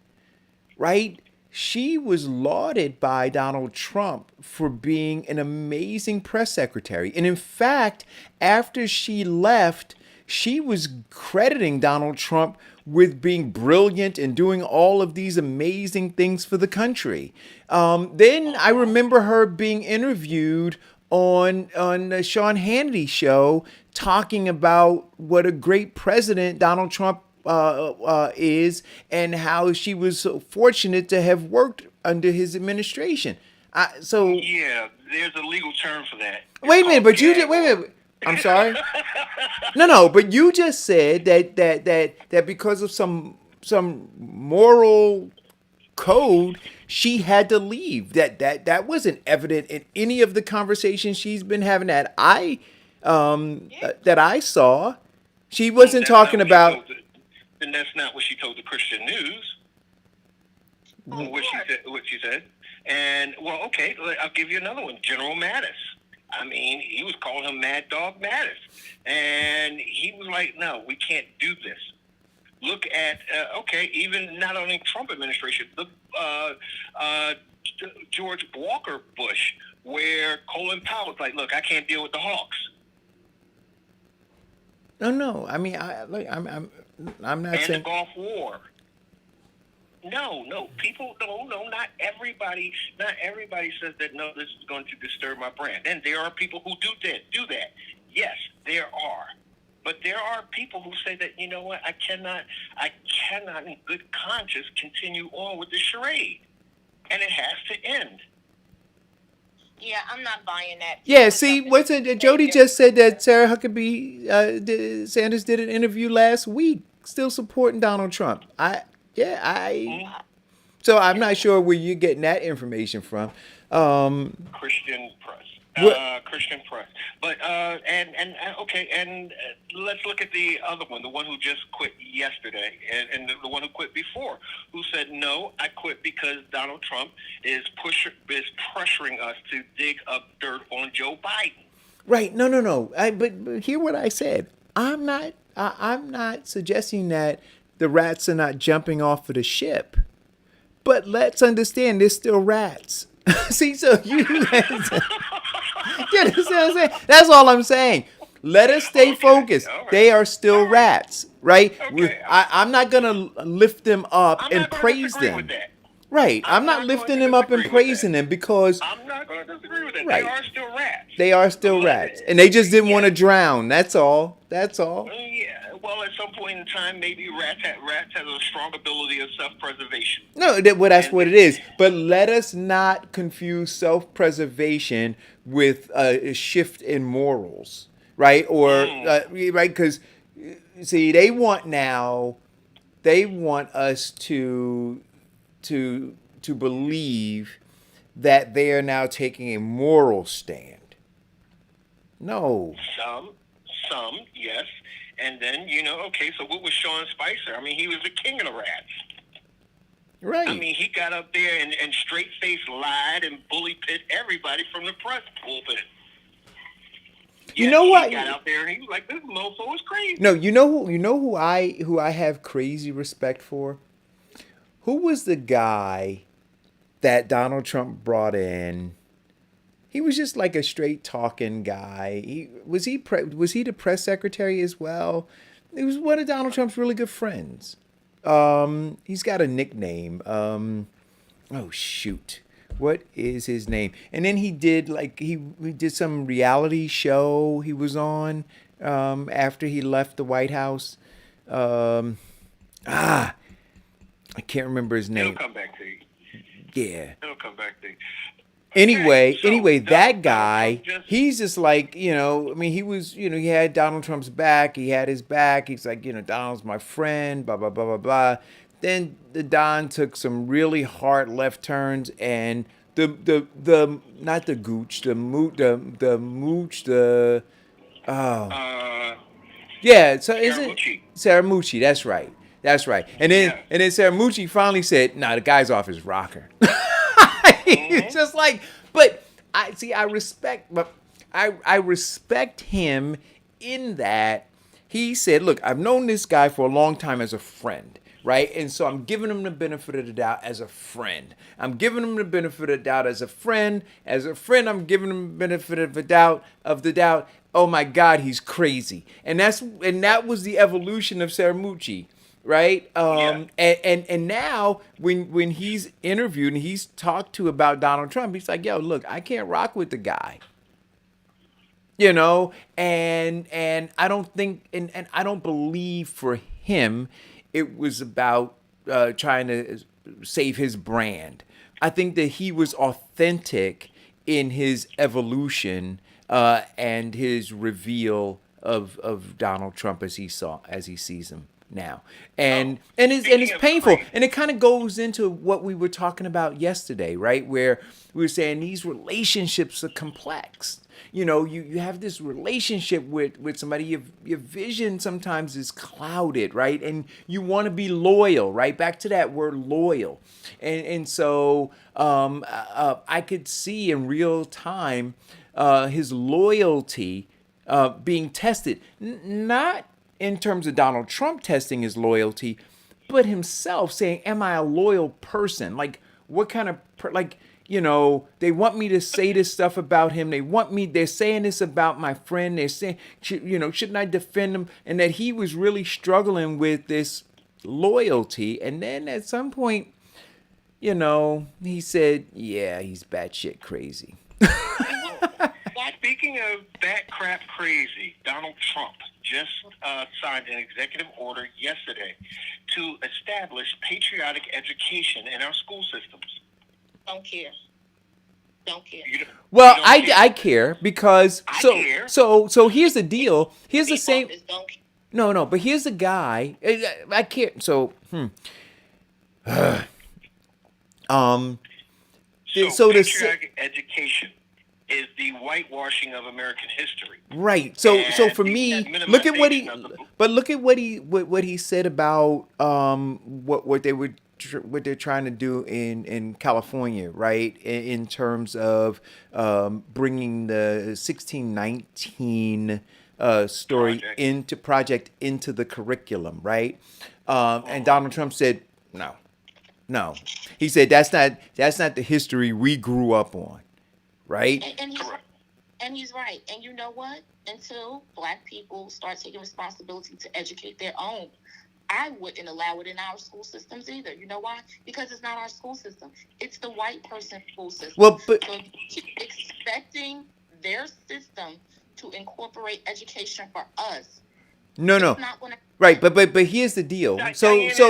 S5: right? She was lauded by Donald Trump for being an amazing press secretary. And in fact, after she left, she was crediting Donald Trump with being brilliant and doing all of these amazing things for the country. Then I remember her being interviewed on the Sean Hannity show, talking about what a great president Donald Trump is, and how she was so fortunate to have worked under his administration.
S6: Yeah, there's a legal term for that.
S5: Wait a minute, but you just wait a minute. I'm sorry. No, but you just said that because of some moral code, she had to leave. That wasn't evident in any of the conversations she's been having that I saw. She wasn't talking about.
S6: Then that's not what she told the Christian News. What she said. And well, okay, I'll give you another one. General Mattis. I mean, he was calling him Mad Dog Mattis, and he was like, "No, we can't do this." Look at even not only Trump administration, look George Walker Bush, where Colin Powell was like, "Look, I can't deal with the Hawks."
S5: No. I mean, I'm not
S6: and
S5: saying
S6: the Gulf War. No, people, not everybody says that, no, this is going to disturb my brand. And there are people who do that. Yes, there are. But there are people who say that, you know what, I cannot in good conscience continue on with the charade. And it has to end.
S7: Yeah, I'm not buying that.
S5: Yeah, see, what's it? Jody just said that Sarah Huckabee Sanders did an interview last week, still supporting Donald Trump. So I'm not sure where you're getting that information from.
S6: Christian press. Christian press. But let's look at the other one, the one who just quit yesterday, and the one who quit before, who said, "No, I quit because Donald Trump is pressuring us to dig up dirt on Joe Biden."
S5: Right? No. But hear what I said. I'm not suggesting that the rats are not jumping off of the ship, but let's understand they're still rats. See, so you understand what I'm saying? That's all I'm saying. Let us stay focused. Right. They are still rats, right?
S6: Okay.
S5: I'm not gonna lift them up and praise them. Right. I'm not lifting them up and praising them because
S6: I'm not going to disagree with that.
S5: Right.
S6: They are still rats.
S5: They are still rats, and they just didn't want to drown. That's all.
S6: Yeah. Well, at some point in time, maybe rats have a strong ability of self-preservation.
S5: No, that's what it is. But let us not confuse self-preservation with a shift in morals, right? Or right? Because see, they want us to believe that they are now taking a moral stand. No.
S6: Some, yes. And then, so what was Sean Spicer? I mean, he was the king of the rats.
S5: Right.
S6: I mean, he got up there and straight-faced lied and bully-pit everybody from the press pulpit.
S5: You know what?
S6: He got out there and he was like, "This mofo is crazy."
S5: No, you know who I have crazy respect for? Who was the guy that Donald Trump brought in? He was just like a straight talking guy. Was he the press secretary as well? He was one of Donald Trump's really good friends. He's got a nickname. Oh shoot. What is his name? And then he did he did some reality show he was on after he left the White House. I can't remember his name.
S6: It'll come back to you.
S5: Yeah.
S6: It'll come back to you.
S5: Anyway, that guy, he's just like, I mean, he was, he had Donald Trump's back. He had his back. He's like, Donald's my friend, blah, blah, blah, blah, blah. Then the Don took some really hard left turns, and not the gooch, the mooch, yeah, so is it Scaramucci? That's right. And then Scaramucci finally said, "Nah, the guy's off his rocker." It's just like, but I respect him in that he said, "Look, I've known this guy for a long time as a friend, right? And so I'm giving him the benefit of the doubt as a friend. I'm giving him the benefit of the doubt as a friend. As a friend, I'm giving him the benefit of the doubt. Oh my God, he's crazy." And that was the evolution of Scaramucci. right? And now when he's interviewed and he's talked to about Donald Trump, he's like, yo, look, I can't rock with the guy. And I don't think and I don't believe for him it was about trying to save his brand. I think that he was authentic in his evolution and his reveal of Donald Trump as he sees him now, and it's painful, and it kind of goes into what we were talking about yesterday, right? Where we were saying these relationships are complex. You have this relationship with somebody. Your vision sometimes is clouded, right? And you want to be loyal, right? Back to that word loyal, and so I could see in real time his loyalty being tested, not in terms of Donald Trump testing his loyalty, but himself saying, "Am I a loyal person? Like, what kind of they want me to say this stuff about him. They're saying this about my friend. They're saying, shouldn't I defend him?" And that he was really struggling with this loyalty. And then at some point, he said, yeah, he's batshit crazy.
S6: Speaking of bat crap crazy, Donald Trump just signed an executive order yesterday to establish patriotic education in our school systems.
S7: Don't care.
S5: Well,
S6: you don't care.
S5: I care because
S6: care.
S5: So here's the deal. Here's the same.
S7: Don't care.
S5: No, but here's the guy. I can't. So
S6: So patriotic education is the whitewashing of American history.
S5: Right. So
S6: And
S5: for
S6: the
S5: me, look at what he.
S6: minimization of the-
S5: But look at what he said about what they're trying to do in California, right? In terms of bringing the 1619 story project into the curriculum, right? And Donald Trump said no. He said that's not the history we grew up on, right?
S7: And he's right. And you know what? Until Black people start taking responsibility to educate their own, I wouldn't allow it in our school systems either. You know why? Because it's not our school system. It's the white person's school system.
S5: Well, but
S7: so if you keep expecting their system to incorporate education for us.
S5: no.
S7: It's not gonna
S5: Right, but here's the deal.
S6: Diane is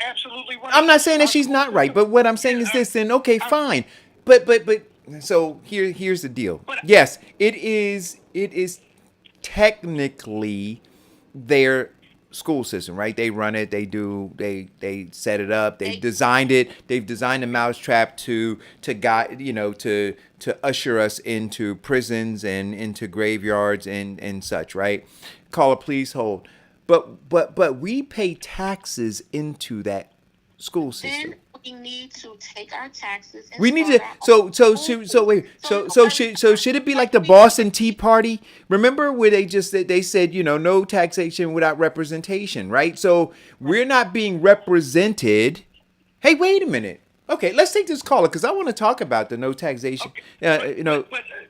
S6: absolutely right.
S5: I'm not saying that she's not right, but what I'm saying is this. Then okay, fine. But so here's the deal. Yes, it is technically their school system, right? They run it. They set it up. They've designed it. They've designed a mousetrap to guide, to usher us into prisons and into graveyards and such, right? Call a police, hold. But we pay taxes into that school system.
S7: Then we need to take our taxes. And
S5: We need
S7: start
S5: to
S7: our own
S5: so should it be like the Boston Tea Party? Remember where they said no taxation without representation, right? So we're not being represented. Hey, wait a minute. Okay, let's take this caller because I want to talk about the no taxation.
S6: Okay.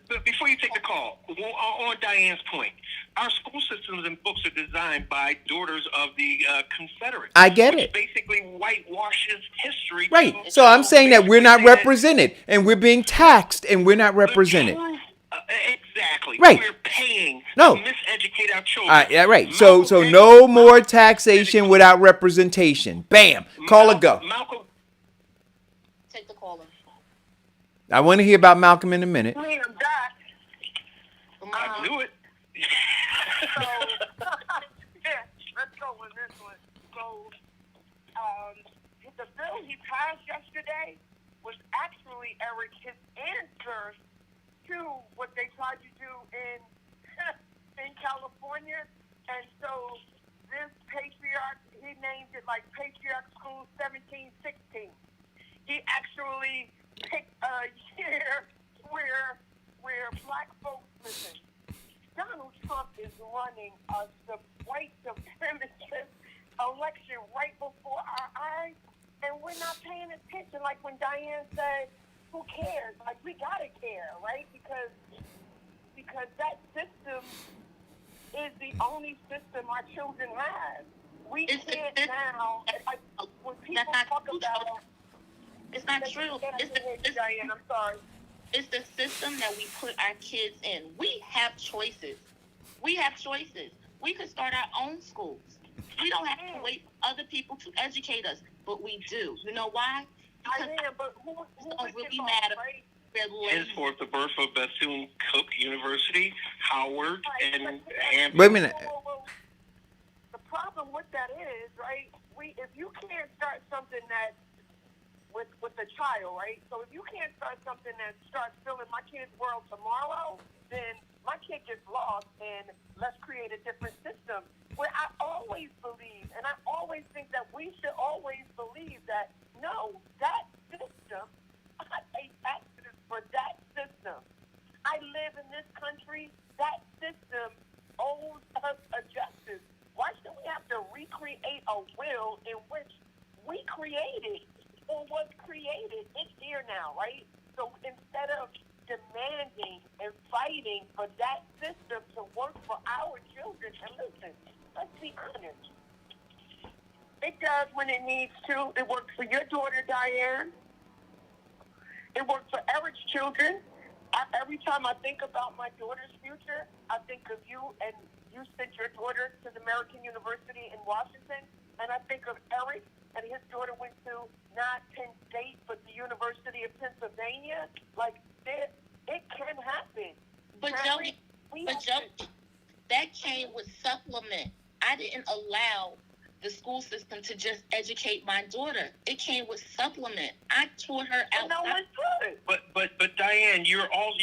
S6: But before you take the call, on Diane's point, our school systems and books are designed by daughters of the Confederates.
S5: I get
S6: which
S5: it.
S6: Basically whitewashes history.
S5: Right. So I'm saying that we're not represented and we're being taxed and we're not represented.
S6: Exactly.
S5: Right.
S6: We're paying
S5: No.
S6: to miseducate our children.
S5: Yeah, right. So no more taxation without representation. Bam. Call a go.
S6: Malcolm.
S7: Take the caller.
S5: I want to hear about Malcolm in a minute.
S8: I'm back.
S6: I knew it.
S8: So, yeah, let's go with this one. So, the bill he passed yesterday was actually, Eric, his answer to what they tried to do in California. And so, this patriarch, he named it like Patriarch School 1716. He actually picked a year where Black folks listen. Donald Trump is running a white supremacist election right before our eyes, and we're not paying attention. Like when Diane said, "Who cares?" Like we gotta care, right? Because that system is the only system our children have. we
S7: It's
S8: can't
S7: the,
S8: now, like, when people
S7: that's not
S8: talk
S7: true.
S8: about,
S7: It's not true.
S8: Diane, I'm sorry.
S7: It's the system that we put our kids in. We have choices. We have choices. We could start our own schools. We don't have to wait for other people to educate us, but we do. You know why? Because
S8: But who
S7: don't really matter.
S8: right?
S6: Henceforth, the birth of Bethune-Cook University, Howard, and Hampton.
S5: Wait a minute.
S8: The problem with that is, right? If you can't start something that with a child, right? So if you can't start something that starts filling my kid's world tomorrow, then my kid gets lost, and let's create a different system. Where I always believe, and I always think that we should always believe that no, that system, I pay taxes for that system. I live in this country. That system owes us a justice. Why should we have to recreate a will in which we created or was created? It's here now, right? So instead of demanding and fighting for that system to work for our children, and listen, let's be honest. It does when it needs to. It works for your daughter, Diane. It works for Eric's children. Every time I think about my daughter's future, I think of you, and you sent your daughter to the American University in Washington, and I think of Eric, and his daughter went to not Penn State, but the University of Pennsylvania. Like, it can happen.
S7: But Jody, that came with supplement. I didn't allow the school system to just educate my daughter. It came with supplement. I taught her out.
S8: No, it's good.
S6: But Diane, you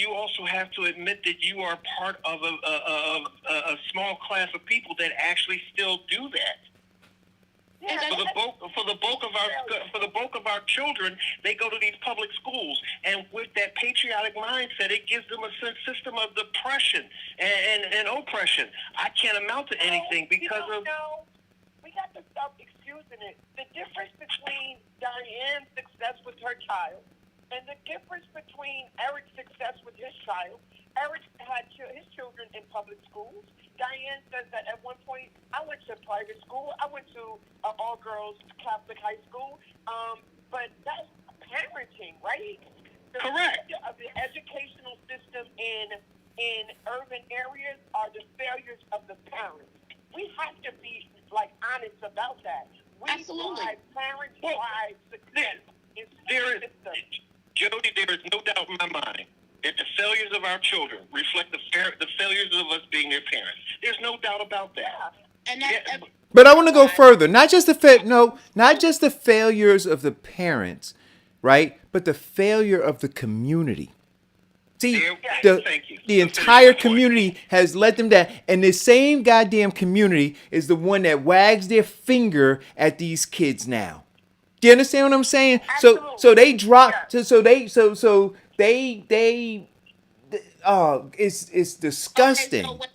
S6: also have to admit that you are part of a small class of people that actually still do that.
S8: Yeah,
S6: For the bulk of our children, they go to these public schools, and with that patriotic mindset, it gives them a system of depression and oppression. I can't amount to anything because of.
S8: We got to stop excusing it. The difference between Diane's success with her child and the difference between Eric's success with his child. Eric had his children in public schools. Diane says that at one point, I went to private school. I went to all-girls Catholic high school. But that's parenting, right?
S6: Correct.
S8: The educational system in urban areas are the failures of the parents. We have to be honest about that.
S7: Absolutely.
S8: Parents drive success.
S6: Jody, there is no doubt in my mind that the failures of our children reflect the failures of us being their parents. There's no doubt about that.
S7: And
S5: But I want to go further. Not just the failures of the parents, right? But the failure of the community. See, the entire community has let them down. And this same goddamn community is the one that wags their finger at these kids now. Do you understand what I'm saying?
S8: Absolutely.
S5: So they drop.
S8: Yeah.
S5: It's disgusting.
S7: Okay,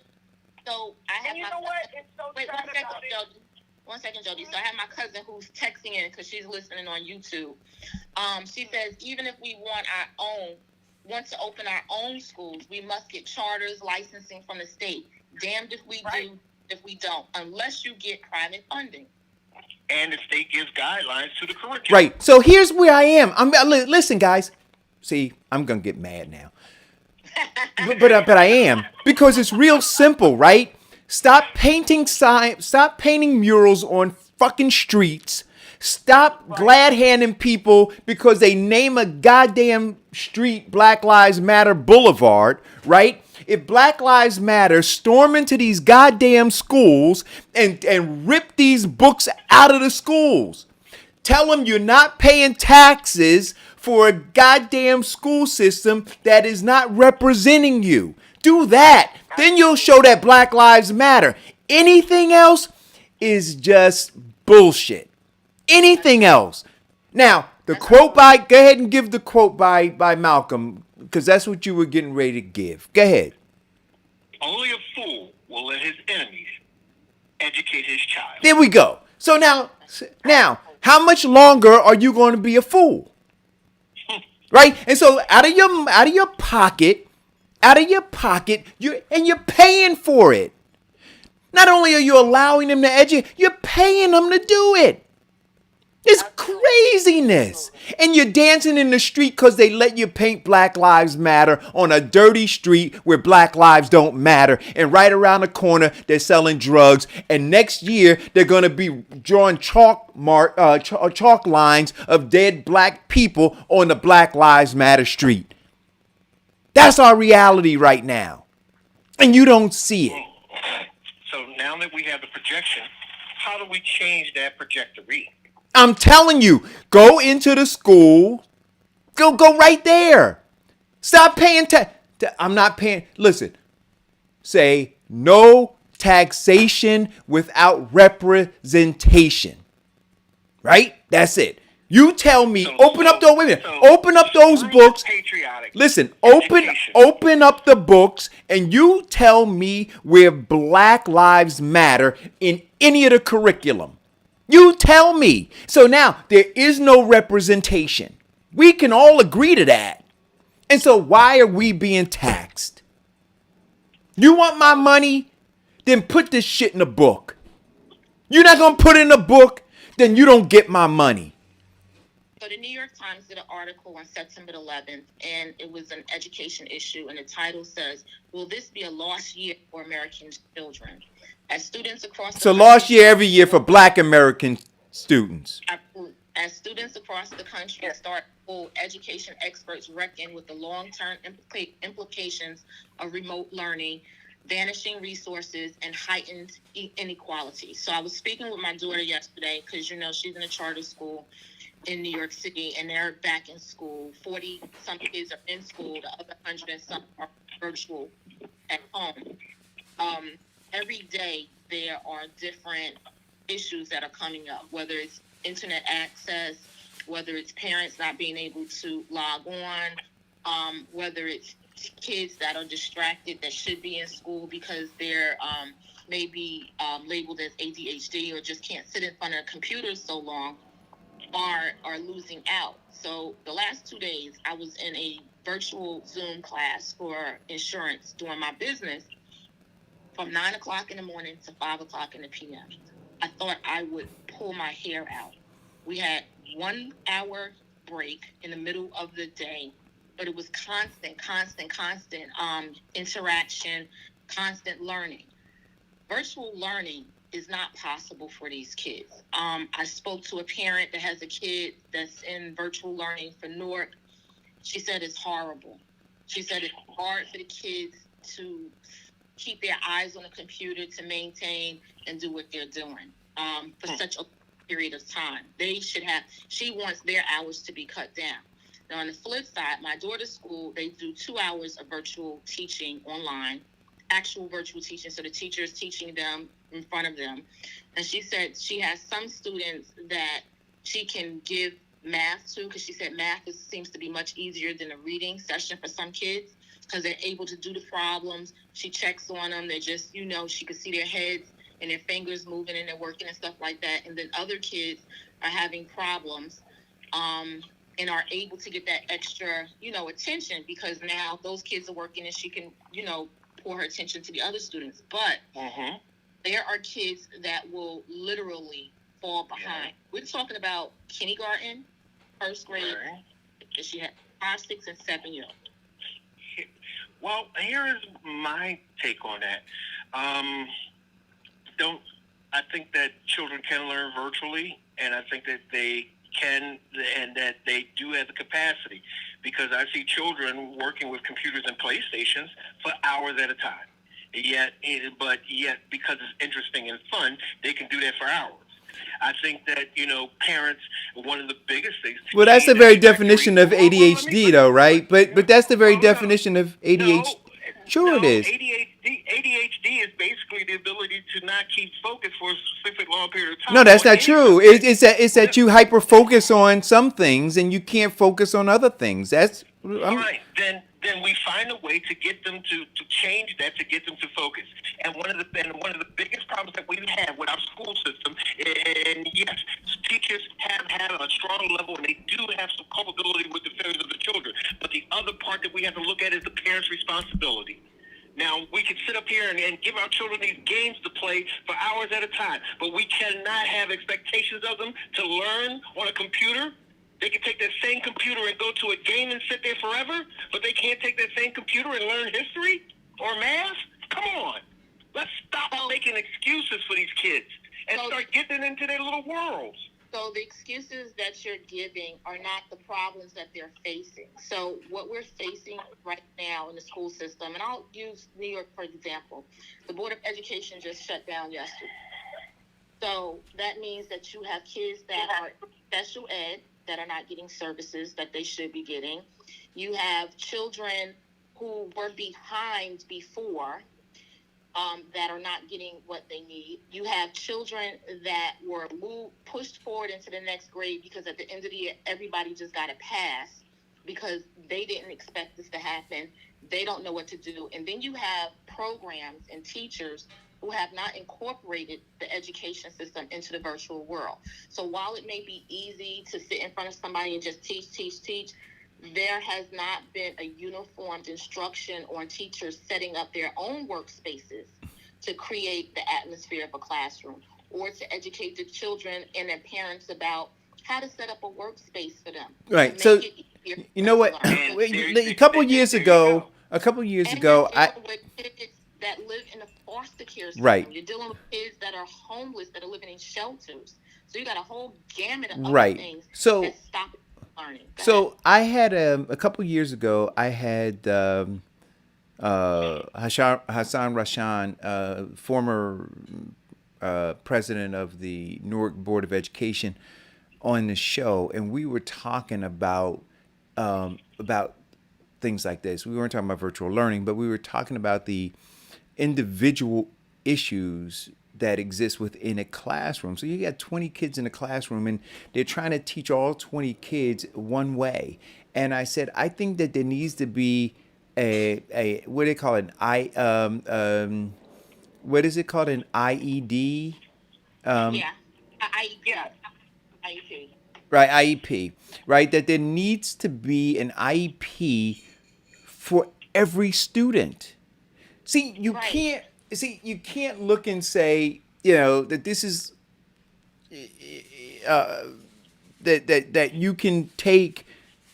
S7: so I have
S8: And you know what? It's so
S7: Wait,
S8: sad about it.
S7: Jody. 1 second, Jody. So I have my cousin who's texting in because she's listening on YouTube. She says, even if we want to open our own schools, we must get charters, licensing from the state. Damned if we do, if we don't, unless you get private funding.
S6: And the state gives guidelines to the curriculum.
S5: Right. So here's where I am. Listen, guys. See, I'm gonna get mad now. but I am, because it's real simple, right? Stop painting murals on fucking streets. Stop glad handing people because they name a goddamn street Black Lives Matter Boulevard, right? If Black Lives Matter, storm into these goddamn schools and rip these books out of the schools. Tell them you're not paying taxes for a goddamn school system that is not representing you. Do that. Then you'll show that Black Lives Matter. Anything else is just bullshit. Anything else. Now, the quote go ahead and give the quote by Malcolm, because that's what you were getting ready to give. Go ahead.
S6: Only a fool will let his enemies educate his child.
S5: There we go. So now, how much longer are you going to be a fool? Right? And so out of your pocket, you're paying for it. Not only are you allowing them to educate, you're paying them to do it. It's craziness. And you're dancing in the street because they let you paint Black Lives Matter on a dirty street where Black lives don't matter. And right around the corner, they're selling drugs. And next year, they're going to be drawing chalk lines of dead black people on the Black Lives Matter street. That's our reality right now. And you don't see it.
S6: So now that we have the projection, how do we change that trajectory?
S5: I'm telling you, go into the school. Go right there. Stop paying tax. I'm not paying. Listen, say no taxation without representation. Right? That's it. You tell me, open up those books.
S6: Patriotic.
S5: Listen,
S6: education.
S5: open up the books and you tell me where Black Lives Matter in any of the curriculum. You tell me. So now there is no representation. We can all agree to that. And so why are we being taxed? You want my money? Then put this shit in a book. You're not going to put it in a book? Then you don't get my money.
S7: So the New York Times did an article on September 11th, and it was an education issue, and the title says, "Will this be a lost year for American children?" As students across
S5: It's a lost year every year for Black American students.
S7: As students across the country start school, education experts reckon with the long-term implications of remote learning, vanishing resources, and heightened inequality. So I was speaking with my daughter yesterday because, she's in a charter school in New York City, and they're back in school. 40-some kids are in school. The other 100 and some are virtual at home. Every day there are different issues that are coming up, whether it's internet access, whether it's parents not being able to log on, whether it's kids that are distracted that should be in school because they're maybe labeled as ADHD or just can't sit in front of a computer so long, are losing out. So the last 2 days I was in a virtual Zoom class for insurance doing my business from 9 o'clock in the morning to 5 o'clock in the PM. I thought I would pull my hair out. We had 1 hour break in the middle of the day, but it was constant interaction, constant learning. Virtual learning is not possible for these kids. I spoke to a parent that has a kid that's in virtual learning for Newark. She said it's horrible. She said it's hard for the kids to keep their eyes on the computer to maintain and do what they're doing for such a period of time. She wants their hours to be cut down. Now, on the flip side, my daughter's school, they do 2 hours of virtual teaching online, actual virtual teaching. So the teacher is teaching them in front of them. And she said she has some students that she can give math to, because she said math seems to be much easier than a reading session for some kids because they're able to do the problems. She checks on them. They're just, she could see their heads and their fingers moving and they're working and stuff like that. And then other kids are having problems and are able to get that extra, attention because now those kids are working and she can, pour her attention to the other students. But there are kids that will literally fall behind. We're talking about kindergarten, first grade, and she had 5, 6, and 7-year-olds.
S6: Well, here is my take on that. I think that children can learn virtually, and I think that they can, and that they do have the capacity, because I see children working with computers and PlayStations for hours at a time. Yet, because it's interesting and fun, they can do that for hours. I think that, parents, one of the biggest things.
S5: Well, that's the very definition of ADHD, though, right? But that's the very definition of ADHD. Sure, it is.
S6: ADHD is basically the ability to not keep focused for a specific long period of time.
S5: No, that's not true. It's that you hyper focus on some things and you can't focus on other things. That's
S6: all right. Then we find a way to get them to change that, to get them to focus. And one of the biggest problems that we've had with our school system, and yes, teachers have had a strong level, and they do have some culpability with the failures of the children. But the other part that we have to look at is the parents' responsibility. Now, we can sit up here and give our children these games to play for hours at a time, but we cannot have expectations of them to learn on a computer. They can take that same computer and go to a game and sit there forever, but they can't take that same computer and learn history or math? Come on. Let's stop making excuses for these kids and start getting into their little worlds.
S7: So the excuses that you're giving are not the problems that they're facing. So what we're facing right now in the school system, and I'll use New York for example, the Board of Education just shut down yesterday. So that means that you have kids that are special ed that are not getting services that they should be getting. You have children who were behind before that are not getting what they need. You have children that were pushed forward into the next grade because at the end of the year, everybody just got a pass because they didn't expect this to happen. They don't know what to do. And then you have programs and teachers who have not incorporated the education system into the virtual world. So while it may be easy to sit in front of somebody and just teach, there has not been a uniformed instruction on teachers setting up their own workspaces to create the atmosphere of a classroom, or to educate the children and their parents about how to set up a workspace for them.
S5: Right. So, you know what? A couple years ago, I
S7: with kids that live in a foster care system.
S5: Right.
S7: You're dealing with kids that are homeless, that are living in shelters. So you got a whole gamut of
S5: Right.
S7: things
S5: So-
S7: that stop learning. Go
S5: So
S7: ahead.
S5: I had a couple years ago. I had Hassan Rashan, former president of the Newark Board of Education, on the show, and we were talking about things like this. We weren't talking about virtual learning, but we were talking about the individual issues that exist within a classroom. So you got 20 kids in a classroom and they're trying to teach all 20 kids one way. And I said, I think that there needs to be a what do they call it? What is it called? An IED?
S7: IEP.
S5: Right, IEP. Right, that there needs to be an IEP for every student. See, you can't look and say, that this is that you can take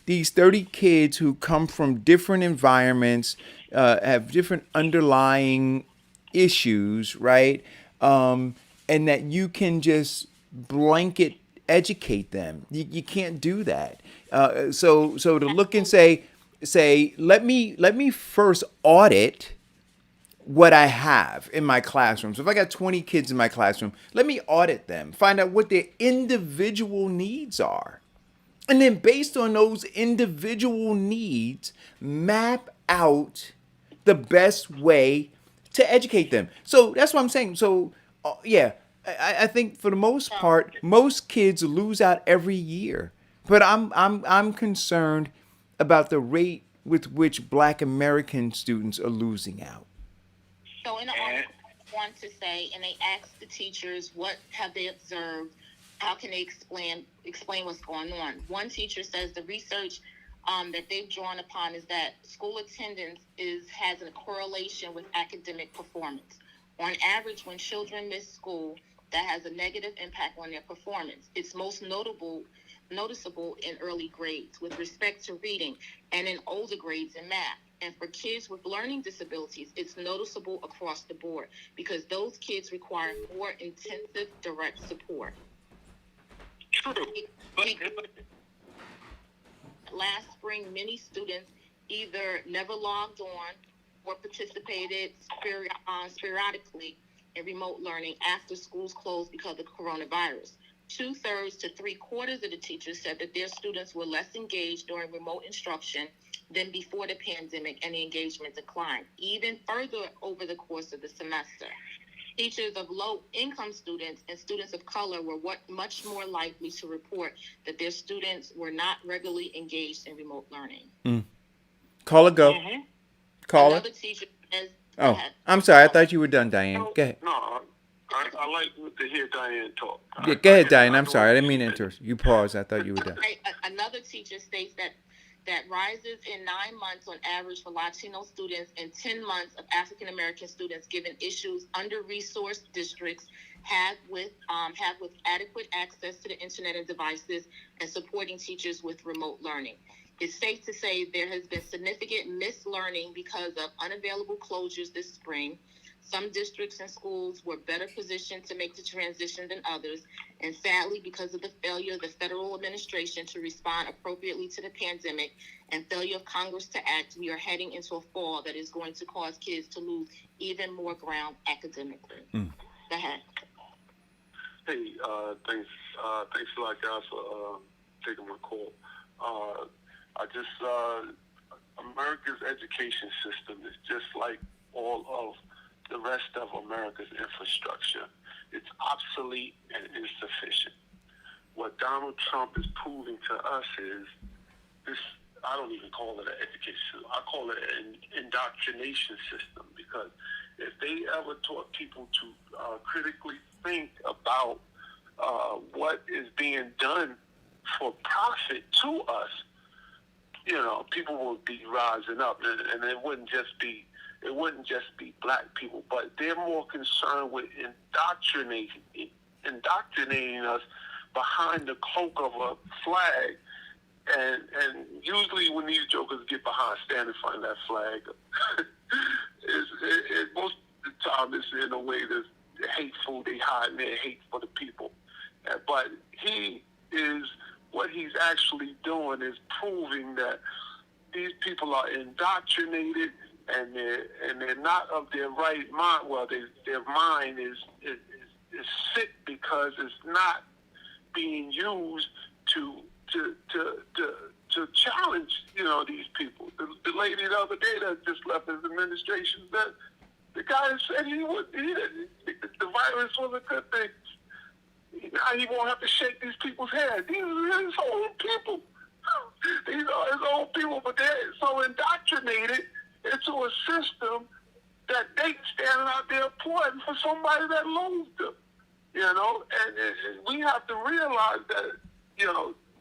S5: these 30 kids who come from different environments, have different underlying issues, right? And that you can just blanket educate them. You can't do that. So to look and say, let me first audit what I have in my classroom. So if I got 20 kids in my classroom, let me audit them, find out what their individual needs are. And then based on those individual needs, map out the best way to educate them. So that's what I'm saying. So I think for the most part, most kids lose out every year. But I'm concerned about the rate with which Black American students are losing out.
S7: So in the article, I want to say, and they asked the teachers, what have they observed? How can they explain what's going on? One teacher says the research that they've drawn upon is that school attendance has a correlation with academic performance. On average, when children miss school, that has a negative impact on their performance. It's most noticeable in early grades with respect to reading, and in older grades in math. And for kids with learning disabilities, it's noticeable across the board because those kids require more intensive direct support.
S6: True.
S7: Last spring, many students either never logged on or participated sporadically in remote learning after schools closed because of coronavirus. 2/3 to 3/4 of the teachers said that their students were less engaged during remote instruction than before the pandemic, and the engagement declined even further over the course of the semester. Teachers of low-income students and students of color were much more likely to report that their students were not regularly engaged in remote learning.
S5: Call it go.
S6: Mm-hmm.
S5: Call
S7: Another
S5: it.
S7: teacher says,
S5: Oh, I'm sorry. I thought you were done, Diane. Go ahead.
S9: No, I like to hear Diane talk.
S5: Yeah, go ahead, Diane. I'm sorry. I didn't mean to interrupt. You paused. I thought you were done.
S7: Another teacher states that that rises in 9 months on average for Latino students and 10 months of African American students, given issues under-resourced districts have with adequate access to the internet and devices and supporting teachers with remote learning. It's safe to say there has been significant mislearning because of unavailable closures this spring. Some districts and schools were better positioned to make the transition than others, and sadly, because of the failure of the federal administration to respond appropriately to the pandemic and failure of Congress to act, we are heading into a fall that is going to cause kids to lose even more ground academically. Go ahead.
S9: Hey, thanks a lot, guys, for taking my call. America's education system is just like all of the rest of America's infrastructure. It's obsolete and insufficient. What Donald Trump is proving to us is this, I don't even call it an education system, I call it an indoctrination system, because if they ever taught people to critically think about what is being done for profit to us, people would be rising up, and it wouldn't just be black people, but they're more concerned with indoctrinating us behind the cloak of a flag, and usually when these jokers get stand in front of that flag, most of the time it's in a way that's hateful. They hide their hate for the people, but what he's actually doing is proving that these people are indoctrinated and they're not of their right mind. Well, their mind is sick because it's not being used to challenge these people. The lady the other day that just left his administration, that the guy said the virus was a good thing. Now he won't have to shake these people's hands. These are his own people. These are his own people, but they're so indoctrinated into a system that they standing out there applauding for somebody that loathes them. And we have to realize that,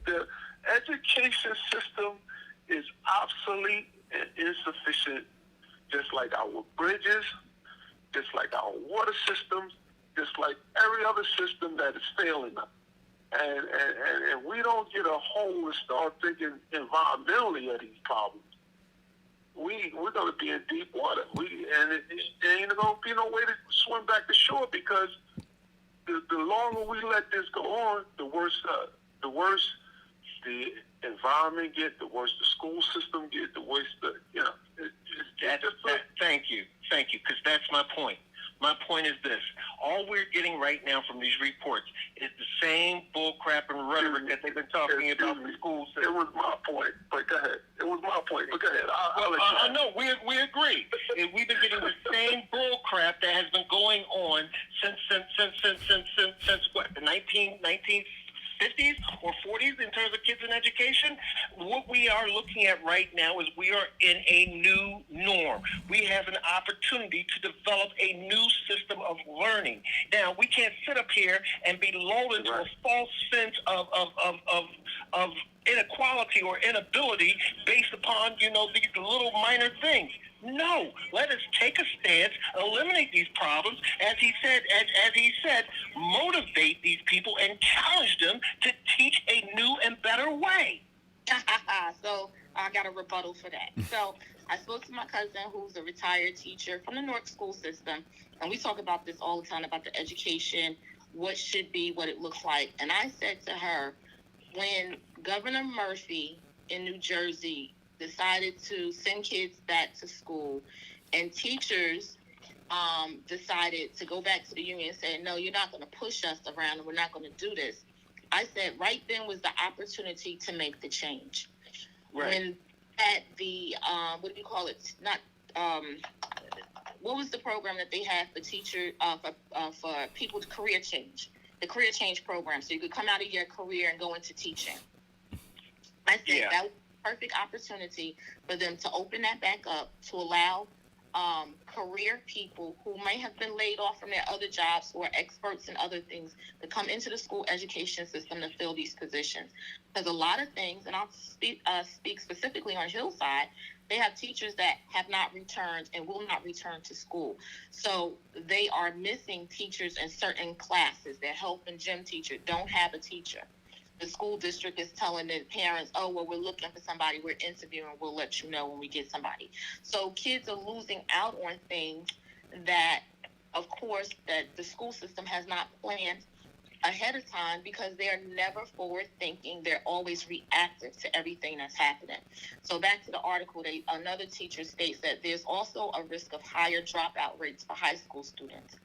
S9: the education system is obsolete and insufficient, just like our bridges, just like our water systems, just like every other system that is failing us. And we don't get a hold and start thinking environmentally of these problems. We're going to be in deep water. It ain't going to be no way to swim back to shore, because the longer we let this go on, the worse the environment get, the worse the school system get, the worse
S10: Thank you, because that's my point. My point is this. All we're getting right now from these reports is the same bullcrap and rhetoric that they've been talking about in the school system.
S9: It was my point, but go ahead. I'll let you
S10: no, we agree. And we've been getting the same bullcrap that has been going on since what, the 1950s or 40s in terms of kids in education. What we are looking at right now is we are in a new norm. We have an opportunity to develop a new system of learning. Now, we can't sit up here and be lulled into a false sense of inequality or inability based upon, these little minor things. No, let us take a stance, eliminate these problems, as he said, motivate these people and challenge them to teach a new and better way.
S7: So I got a rebuttal for that. So I spoke to my cousin, who's a retired teacher from the Newark school system, and we talk about this all the time, about the education, what should be, what it looks like. And I said to her, when Governor Murphy in New Jersey decided to send kids back to school, and teachers decided to go back to the union and say, no, you're not going to push us around and we're not going to do this. I said right then was the opportunity to make the change.
S10: Right.
S7: When at the, what do you call it? Not, what was the program that they had for teacher, for people to career change? The career change program. So you could come out of your career and go into teaching. I said that was a perfect opportunity for them to open that back up, to allow career people who may have been laid off from their other jobs, who are experts in other things, to come into the school education system to fill these positions. Because a lot of things, and I'll speak specifically on Hillside, they have teachers that have not returned and will not return to school. So they are missing teachers in certain classes. Their health and gym teacher don't have a teacher. The school district is telling the parents, oh, well, we're looking for somebody, we're interviewing, we'll let you know when we get somebody. So kids are losing out on things that, of course, that the school system has not planned ahead of time, because they're never forward thinking. They're always reactive to everything that's happening. So back to the article, another teacher states that there's also a risk of higher dropout rates for high school students,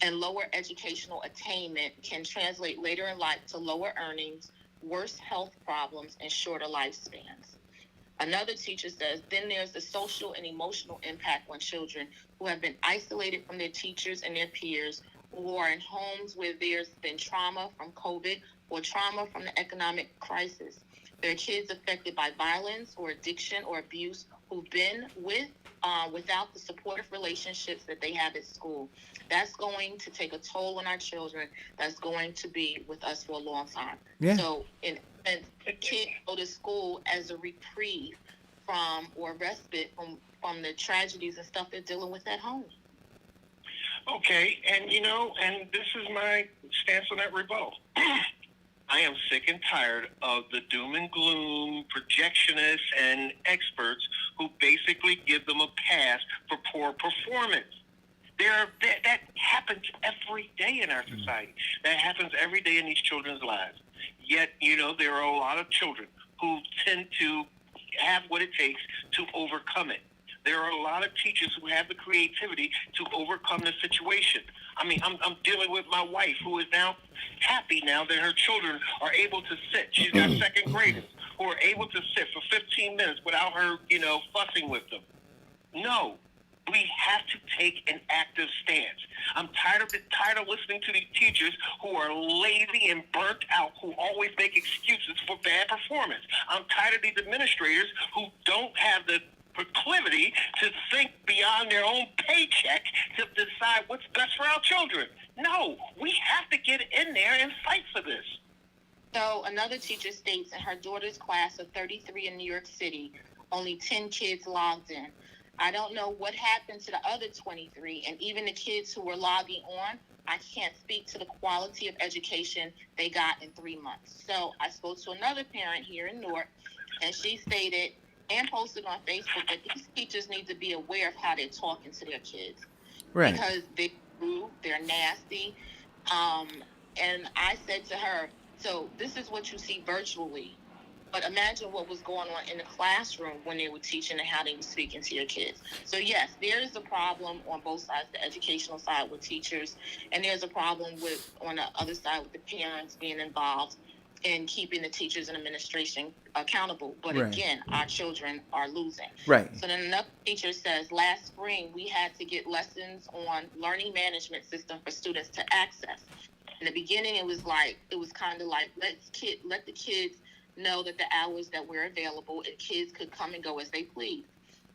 S7: and lower educational attainment can translate later in life to lower earnings, worse health problems, and shorter lifespans. Another teacher says, then there's the social and emotional impact on children who have been isolated from their teachers and their peers, who are in homes where there's been trauma from COVID or trauma from the economic crisis. There are kids affected by violence or addiction or abuse who've been without the supportive relationships that they have at school. That's going to take a toll on our children. That's going to be with us for a long time.
S5: Yeah.
S7: So, kids go to school as a reprieve from, or respite from the tragedies and stuff they're dealing with at home.
S10: Okay, and and this is my stance on that rebuttal. I am sick and tired of the doom and gloom projectionists and experts who basically give them a pass for poor performance. That happens every day in our society. That happens every day in these children's lives. Yet, there are a lot of children who tend to have what it takes to overcome it. There are a lot of teachers who have the creativity to overcome the situation. I mean, I'm dealing with my wife, who is now happy now that her children are able to sit. She's got second graders who are able to sit for 15 minutes without her, fussing with them. No, we have to take an active stance. I'm tired of listening to these teachers who are lazy and burnt out, who always make excuses for bad performance. I'm tired of these administrators who don't have the proclivity to think beyond their own paycheck to decide what's best for our children. No, we have to get in there and fight for this.
S7: So another teacher states in her daughter's class of 33 in New York City, only 10 kids logged in. I don't know what happened to the other 23, and even the kids who were logging on, I can't speak to the quality of education they got in 3 months. So I spoke to another parent here in Newark, and she stated and posted on Facebook that these teachers need to be aware of how they're talking to their kids.
S5: Right.
S7: Because they're rude, they're nasty. And I said to her, so this is what you see virtually, but imagine what was going on in the classroom when they were teaching and how they were speaking to your kids. So yes, there is a problem on both sides, the educational side with teachers, and there's a problem on the other side with the parents being involved in keeping the teachers and administration accountable. But
S5: Right.
S7: Again, our children are losing.
S5: Right.
S7: So then another teacher says, last spring we had to get lessons on learning management system for students to access. In the beginning, it was kind of like, let the kids know that the hours that we're available, and kids could come and go as they please.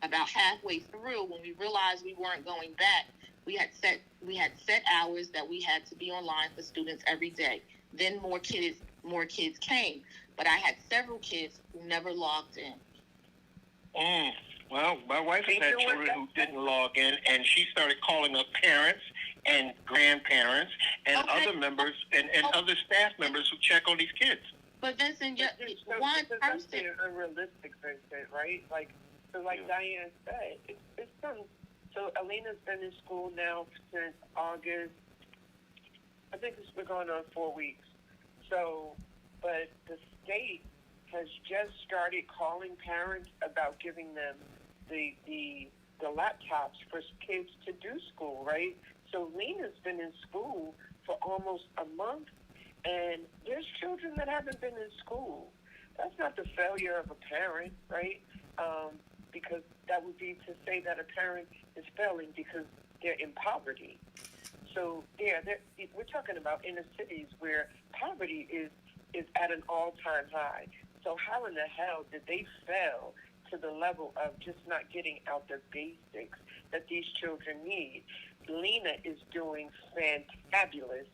S7: About halfway through, when we realized we weren't going back, we had set hours that we had to be online for students every day. Then more kids came, but I had several kids who never logged in.
S10: Well, my wife has had children who didn't log in, and she started calling up parents and grandparents and other members and other staff members who check on these kids.
S7: But Vincent,
S8: one person... That's unrealistic, Vincent, right? Like Diane said, it's something. So Alina's been in school now since August. I think it's been going on 4 weeks. So, but the state has just started calling parents about giving them the laptops for kids to do school, right? So Lena's been in school for almost a month, and there's children that haven't been in school. That's not the failure of a parent, right? Because that would be to say that a parent is failing because they're in poverty. So we're talking about inner cities where poverty is at an all-time high. So how in the hell did they fail to to the level of just not getting out the basics that these children need. Lena is doing fantabulous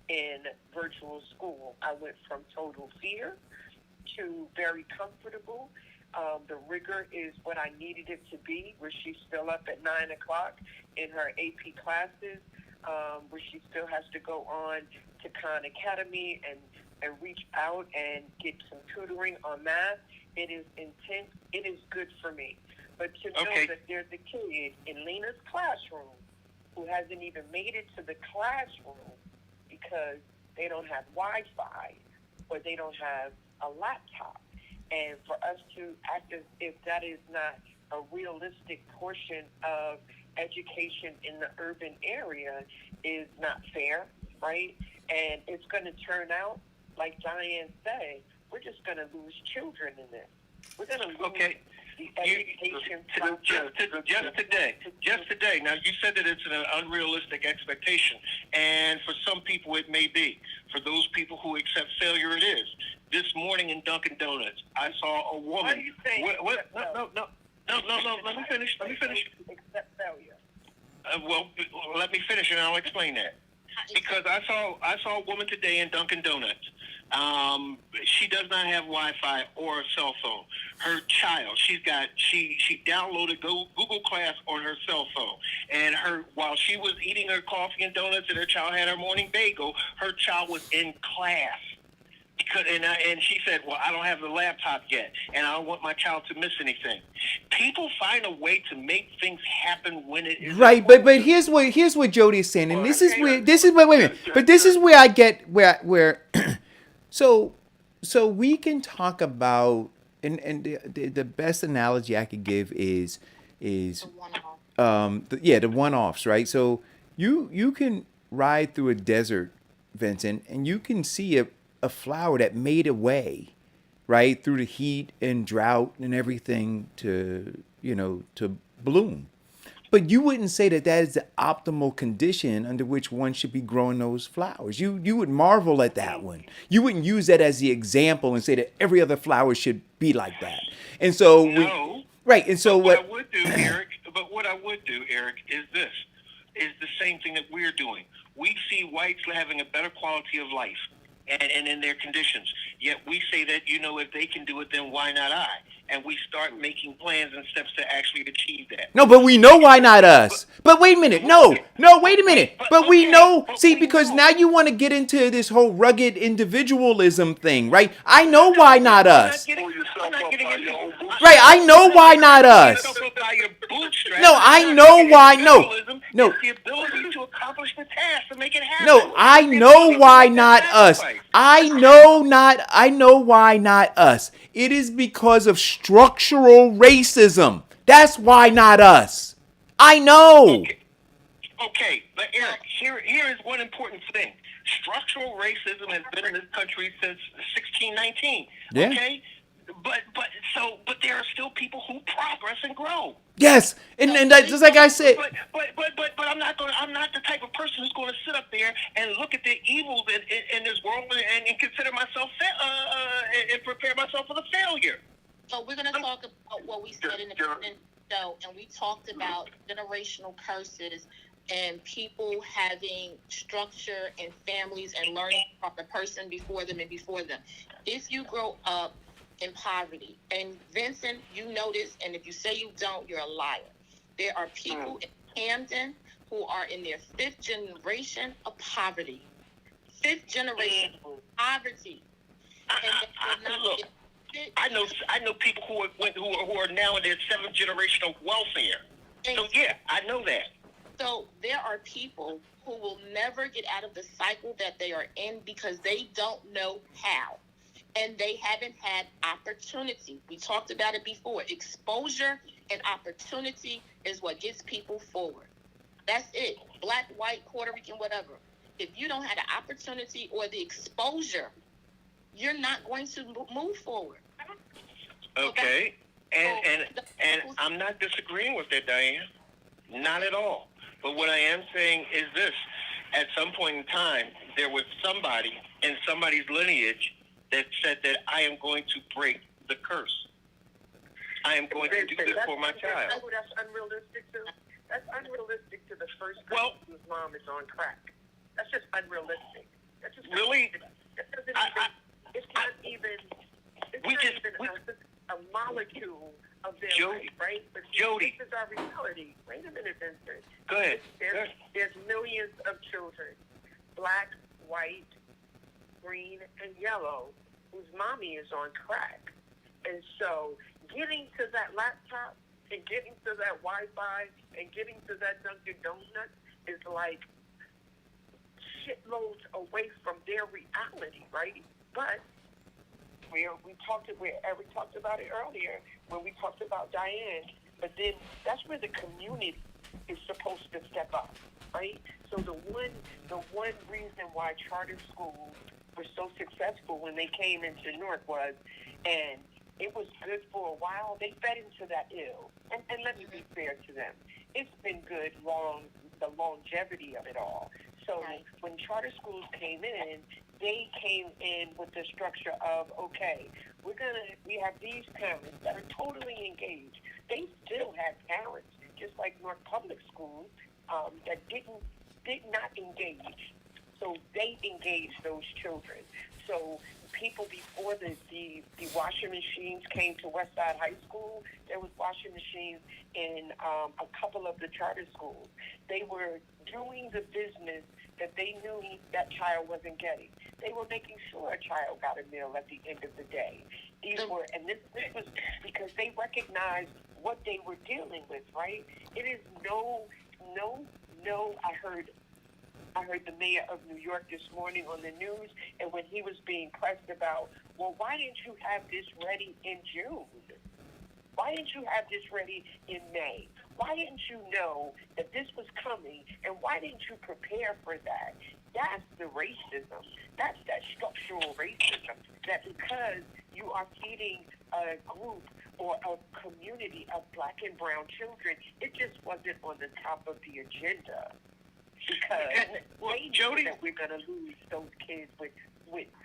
S8: in virtual school. I went from total fear to very comfortable. The rigor is what I needed it to be, where she's still up at 9 o'clock in her AP classes, where she still has to go on to Khan Academy and reach out and get some tutoring on math. It is intense. It is good for me. But to know that there's a kid in Lena's classroom who hasn't even made it to the classroom because they don't have Wi-Fi or they don't have a laptop. And for us to act as if that is not a realistic portion of education in the urban area is not fair, right? And it's going to turn out, like Diane said, we're just going to lose children in this. We're going to lose the education process.
S10: Just today. Now, you said that it's an unrealistic expectation, and for some people it may be. For those people who accept failure, it is. This morning in Dunkin' Donuts, I saw a woman.
S8: Why are you saying
S10: No. Let me finish.
S8: Accept failure.
S10: Well, let me finish, and I'll explain that. Because I saw a woman today in Dunkin' Donuts. She does not have Wi-Fi or a cell phone. Her child, she downloaded Google Class on her cell phone, and while she was eating her coffee and donuts, and her child had her morning bagel, her child was in class. And she said, well, I don't have the laptop yet, and I don't want my child to miss anything. People find a way to make things happen when it is
S5: right. But here's what Jody is saying, and this is wait a minute. But this is where I get where so we can talk about and the best analogy I could give is the one-offs, right? So you can ride through a desert, Vincent, and you can see a flower that made a way, right, through the heat and drought and everything to bloom. But you wouldn't say that is the optimal condition under which one should be growing those flowers. You would marvel at that one. You wouldn't use that as the example and say that every other flower should be like that. And so
S10: what I would do, Eric, is this. Is the same thing that we're doing. We see whites having a better quality of life and in their conditions. Yet we say that, if they can do it, then why not I? And we start making plans and steps to actually achieve that.
S5: No, but we know why not us. But wait a minute. No, wait a minute. But we know, because now you want to get into this whole rugged individualism thing, right? I know why not us. Right, I know why not us. No, I know why. No.
S10: It's the ability to accomplish the task, to make it happen.
S5: No, I know why not us. I know why not us. It is because of structural racism. That's why not us. I know.
S10: Okay, but Eric, here is one important thing. Structural racism has been in this country since 1619.
S5: Yeah.
S10: Okay? But there are still people who progress and grow.
S5: Yes, and that, just like I said.
S10: But I'm not the type of person who's going to sit up there and look at the evils in this world and consider myself and prepare myself for the failure.
S7: So we're going to talk about what we said in the beginning show, and we talked about generational curses and people having structure and families and learning from the person before them and before them. If you grow up in poverty, and Vincent, you know this, and if you say you don't, you're a liar. There are people in Camden who are in their 5th generation of poverty. 5th generation poverty. And
S10: look, I know people who are now in their 7th generation of welfare. So yeah, I know that.
S7: So there are people who will never get out of the cycle that they are in because they don't know how. And they haven't had opportunity. We talked about it before. Exposure and opportunity is what gets people forward. That's it. Black, white, Puerto Rican, whatever. If you don't have the opportunity or the exposure, you're not going to move forward.
S10: Okay. And I'm not disagreeing with that, Diane. Not at all. But what I am saying is this. At some point in time, there was somebody in somebody's lineage that said that I am going to break the curse. I am going to do this for my child.
S8: That's unrealistic too. That's unrealistic to the first person
S10: Well,
S8: whose mom is on crack. That's just unrealistic. That's just
S10: really?
S8: That doesn't even. It's not even. It's not even a molecule of their life, right? But
S10: Jody.
S8: This is our reality. Wait a minute, Vincent.
S10: Go ahead.
S8: There's millions of children, black, white, green, and yellow, whose mommy is on crack. And so getting to that laptop and getting to that Wi-Fi and getting to that Dunkin' Donuts is like shitloads away from their reality, right? But Eric talked about it earlier when we talked about Diane. But then that's where the community is supposed to step up, right? So the one reason why charter schools were so successful when they came into Newark was, and it was good for a while, they fed into that ill. And let me be fair to them. It's been good the longevity of it all. So when charter schools came in, they came in with the structure of, okay, we have these parents that are totally engaged. They still had parents, just like Newark Public Schools, that did not engage. So they engaged those children. So people before the washing machines came to Westside High School, there was washing machines in a couple of the charter schools. They were doing the business that they knew that child wasn't getting. They were making sure a child got a meal at the end of the day. This was because they recognized what they were dealing with, right? It is no. I heard the mayor of New York this morning on the news, and when he was being pressed about, well, why didn't you have this ready in June? Why didn't you have this ready in May? Why didn't you know that this was coming, and why didn't you prepare for that? That's the racism. That's that structural racism, that because you are feeding a group or a community of black and brown children, it just wasn't on the top of the agenda. Because they know that we're going to lose those kids with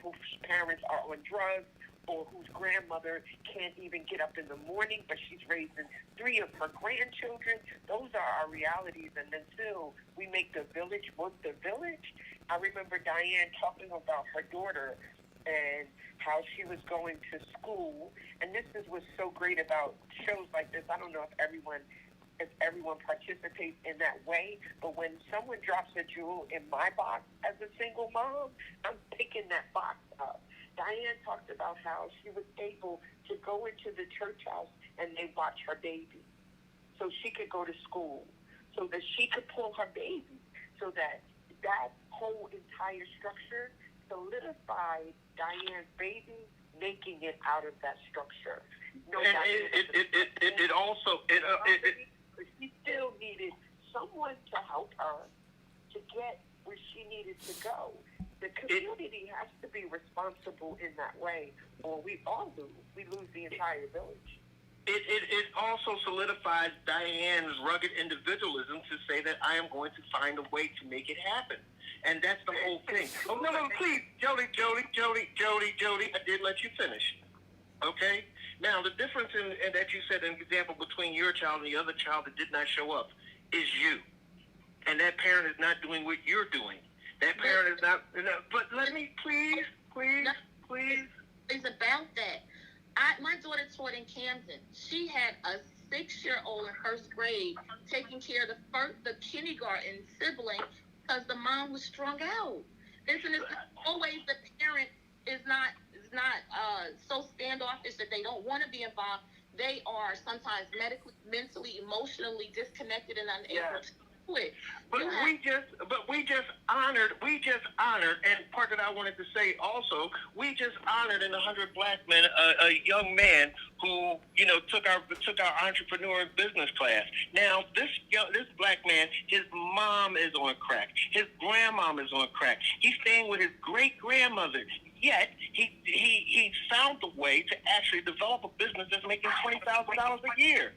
S8: whose parents are on drugs, or whose grandmother can't even get up in the morning, but she's raising 3 of her grandchildren. Those are our realities, and until we make the village work the village. I remember Diane talking about her daughter and how she was going to school, and this is what's so great about shows like this. I don't know if everyone participates in that way, but when someone drops a jewel in my box as a single mom, I'm picking that box up. Diane talked about how she was able to go into the church house and they watch her baby so she could go to school, so that she could pull her baby, so that whole entire structure solidified Diane's baby, making it out of that structure. She still needed someone to help her to get where she needed to go. The community has to be responsible in that way, or we all lose. We lose the entire village.
S10: It also solidifies Diane's rugged individualism to say that I am going to find a way to make it happen. And that's the whole thing. Oh, no, please, Jody, I did let you finish. Okay? Now, the difference in that you said, an example between your child and the other child that did not show up is you. And that parent is not doing what you're doing. That parent is not, but let me, please.
S7: It's about that. My daughter taught in Camden. She had a 6-year-old in first grade taking care of the kindergarten sibling because the mom was strung out. It's always the parent is not so standoffish that they don't want to be involved. They are sometimes medically, mentally, emotionally disconnected and unable to do it.
S10: But we just honored, and part that I wanted to say also, we just honored in 100 Black Men a young man who, took our entrepreneur business class. Now, this black man, his mom is on crack. His grandmom is on crack. He's staying with his great-grandmother. Yet, he found a way to actually develop a business that's making $20,000 a year.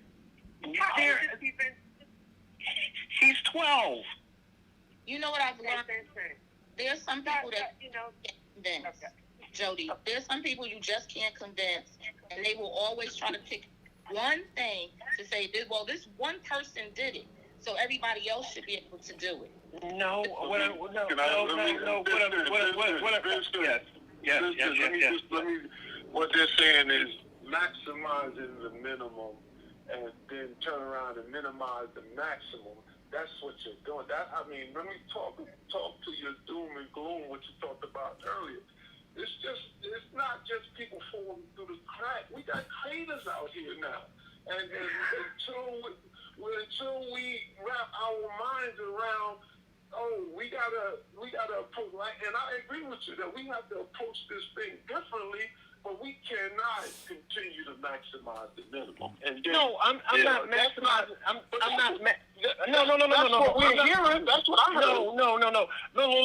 S10: He's 12.
S7: You know what I've learned? There's some people that can't convince. Jody, there's some people you just can't convince, and they will always try to pick one thing to say, well, this one person did it, so everybody else should be able to do it.
S10: No, what I'm, no, no, no, no, what I'm, yes,
S9: let me, what they're saying is maximizing the minimum and then turn around and minimize the maximum. That's what you're doing. Let me talk to your doom and gloom, what you talked about earlier. It's not just people falling through the crack. We got craters out here now. And until we wrap our minds around, we gotta approach, and I agree with you that we have to approach this thing differently, but we cannot continue to maximize the minimum. And then,
S10: no, I'm not maximizing. No.
S9: That's what we're hearing. That's what I heard.
S10: No.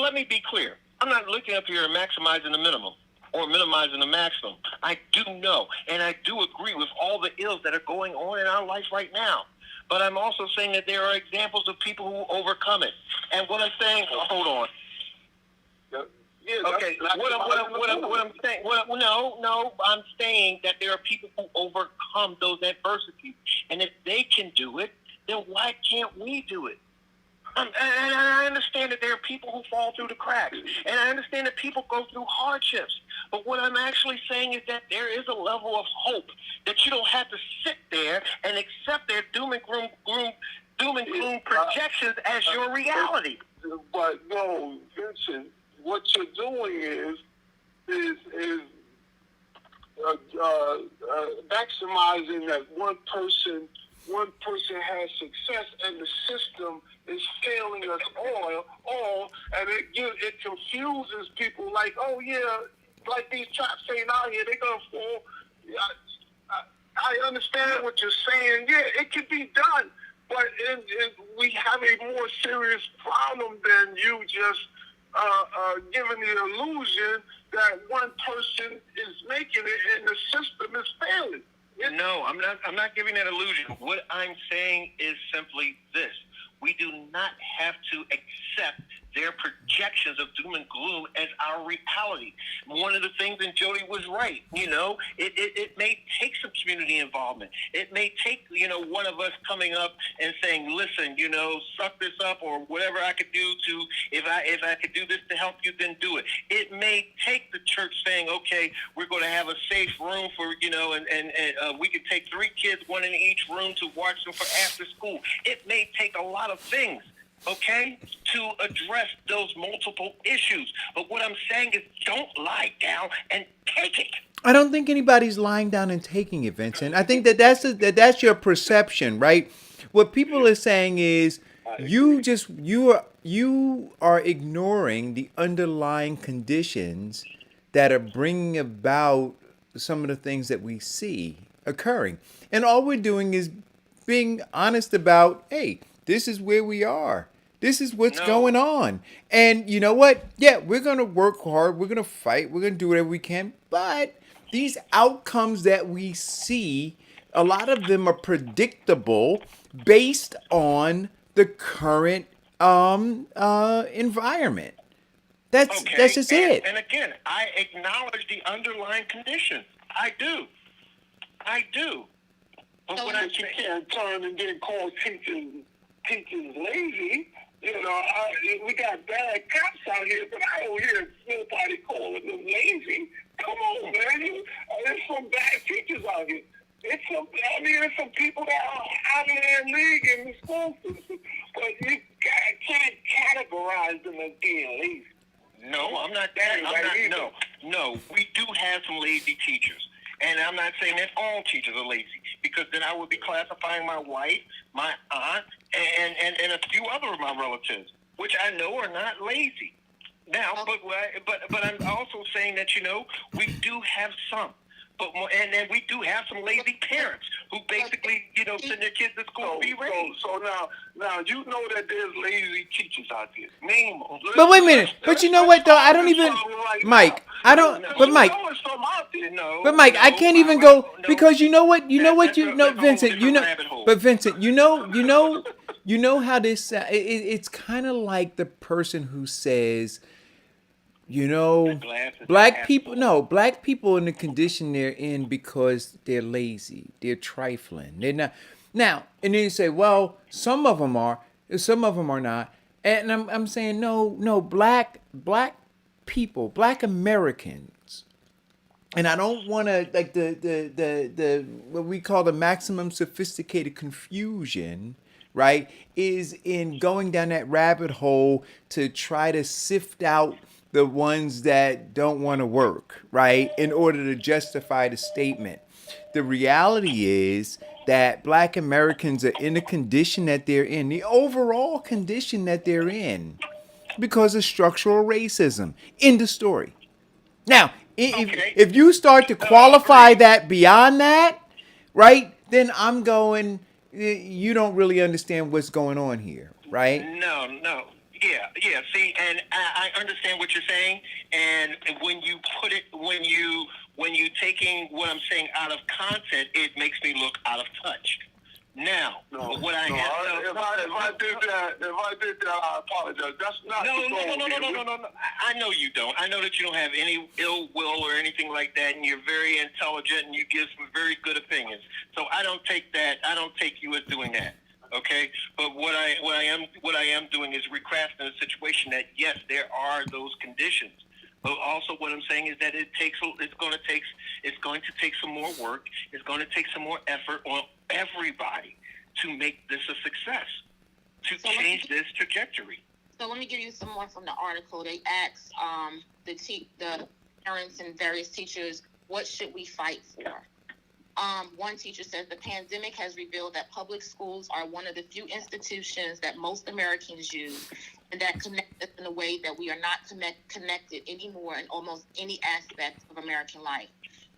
S10: Let me be clear. I'm not looking up here and maximizing the minimum or minimizing the maximum. I do know, and I do agree with all the ills that are going on in our life right now. But I'm also saying that there are examples of people who overcome it. And what I'm saying, hold on. Okay. What I'm saying? I'm saying that there are people who overcome those adversities, and if they can do it, then why can't we do it? And I understand that there are people who fall through the cracks, and I understand that people go through hardships. But what I'm actually saying is that there is a level of hope that you don't have to sit there and accept their doom and gloom projections as your reality.
S9: But no, Vincent, what you're doing is maximizing that one person has success and the system is failing us all, and it confuses people like, oh yeah, like these traps ain't out here, they're gonna fall. I understand what you're saying. Yeah, it can be done, but we have a more serious problem than you just giving the illusion that one person is making it and the system is failing.
S10: No, I'm not giving that illusion. What I'm saying is simply this. We do not have to accept their projections of doom and gloom as our reality. One of the things, and Jody was right, it may take some community involvement. It may take, one of us coming up and saying, listen, suck this up, or whatever I could do to, if I could do this to help you, then do it. It may take the church saying, okay, we're going to have a safe room for, and we could take 3 kids, 1 in each room, to watch them for after school. It may take a lot of things, okay, to address those multiple issues. But what I'm saying is, don't lie down and take it.
S5: I don't think anybody's lying down and taking it, Vincent. I think that's your perception, right? What people are saying is you are ignoring the underlying conditions that are bringing about some of the things that we see occurring. And all we're doing is being honest about, hey, this is where we are. This is what's going on. And you know what? Yeah, we're going to work hard. We're going to fight. We're going to do whatever we can. But these outcomes that we see, a lot of them are predictable based on the current environment. That's just it.
S10: And again, I acknowledge the underlying conditions. I do. But when
S9: you can't turn and then call teachers lazy. We got bad cops out here, but I don't hear nobody calling them lazy. Come on, man. There's some bad teachers out here. There's some people that are out of their league in the school system, but you can't categorize them as being lazy.
S10: No, I'm not. No. We do have some lazy teachers. And I'm not saying that all teachers are lazy, because then I would be classifying my wife, my aunt, and a few other of my relatives, which I know are not lazy. Now, but I'm also saying that, we do have some. And then we do have some lazy parents who basically, send their kids to school to be raised.
S9: So now you know that there's lazy teachers out there. Name them.
S5: But wait a minute. But you know what, though? I don't even, Mike. I don't. But Mike. But Mike, I can't even go, because you know what, Vincent. But Vincent, you know how this. It's kind of like the person who says, You know,
S6: glass is
S5: black
S6: half
S5: people,
S6: full.
S5: no, black people in the condition they're in because they're lazy, they're trifling, they're not. Now, and then you say, well, some of them are, some of them are not, and I'm saying no, no, black people, black Americans, and I don't want to like the what we call the maximum sophisticated confusion, right? Is in going down that rabbit hole to try to sift out the ones that don't want to work, right? In order to justify the statement. The reality is that black Americans are in the condition that they're in, the overall condition that they're in, because of structural racism. End of story. Now,
S6: Okay.
S5: if you start to
S6: No, I
S5: qualify
S6: agree.
S5: that beyond that, right, then I'm going, you don't really understand what's going on here, right?
S10: No, no. Yeah, yeah. See, and I understand what you're saying, and when you put it, when you taking what I'm saying out of content, it makes me look out of touch. Now,
S9: No,
S10: what I
S9: no.
S10: have,
S9: If I did that, I apologize. That's not
S10: no,
S9: the
S10: no,
S9: goal
S10: no, no, no,
S9: here.
S10: no, no, no, no. I know you don't. I know that you don't have any ill will or anything like that, and you're very intelligent and you give some very good opinions. So I don't take that. I don't take you as doing that. Okay, but what I am doing is recrafting a situation that yes, there are those conditions. But also, what I'm saying is that it's going to take some more work. It's going to take some more effort on everybody to make this a success, to change this trajectory.
S7: So let me give you some more from the article. They asked the parents and various teachers, what should we fight for? One teacher says the pandemic has revealed that public schools are one of the few institutions that most Americans use and that connect us in a way that we are not connected anymore in almost any aspect of American life.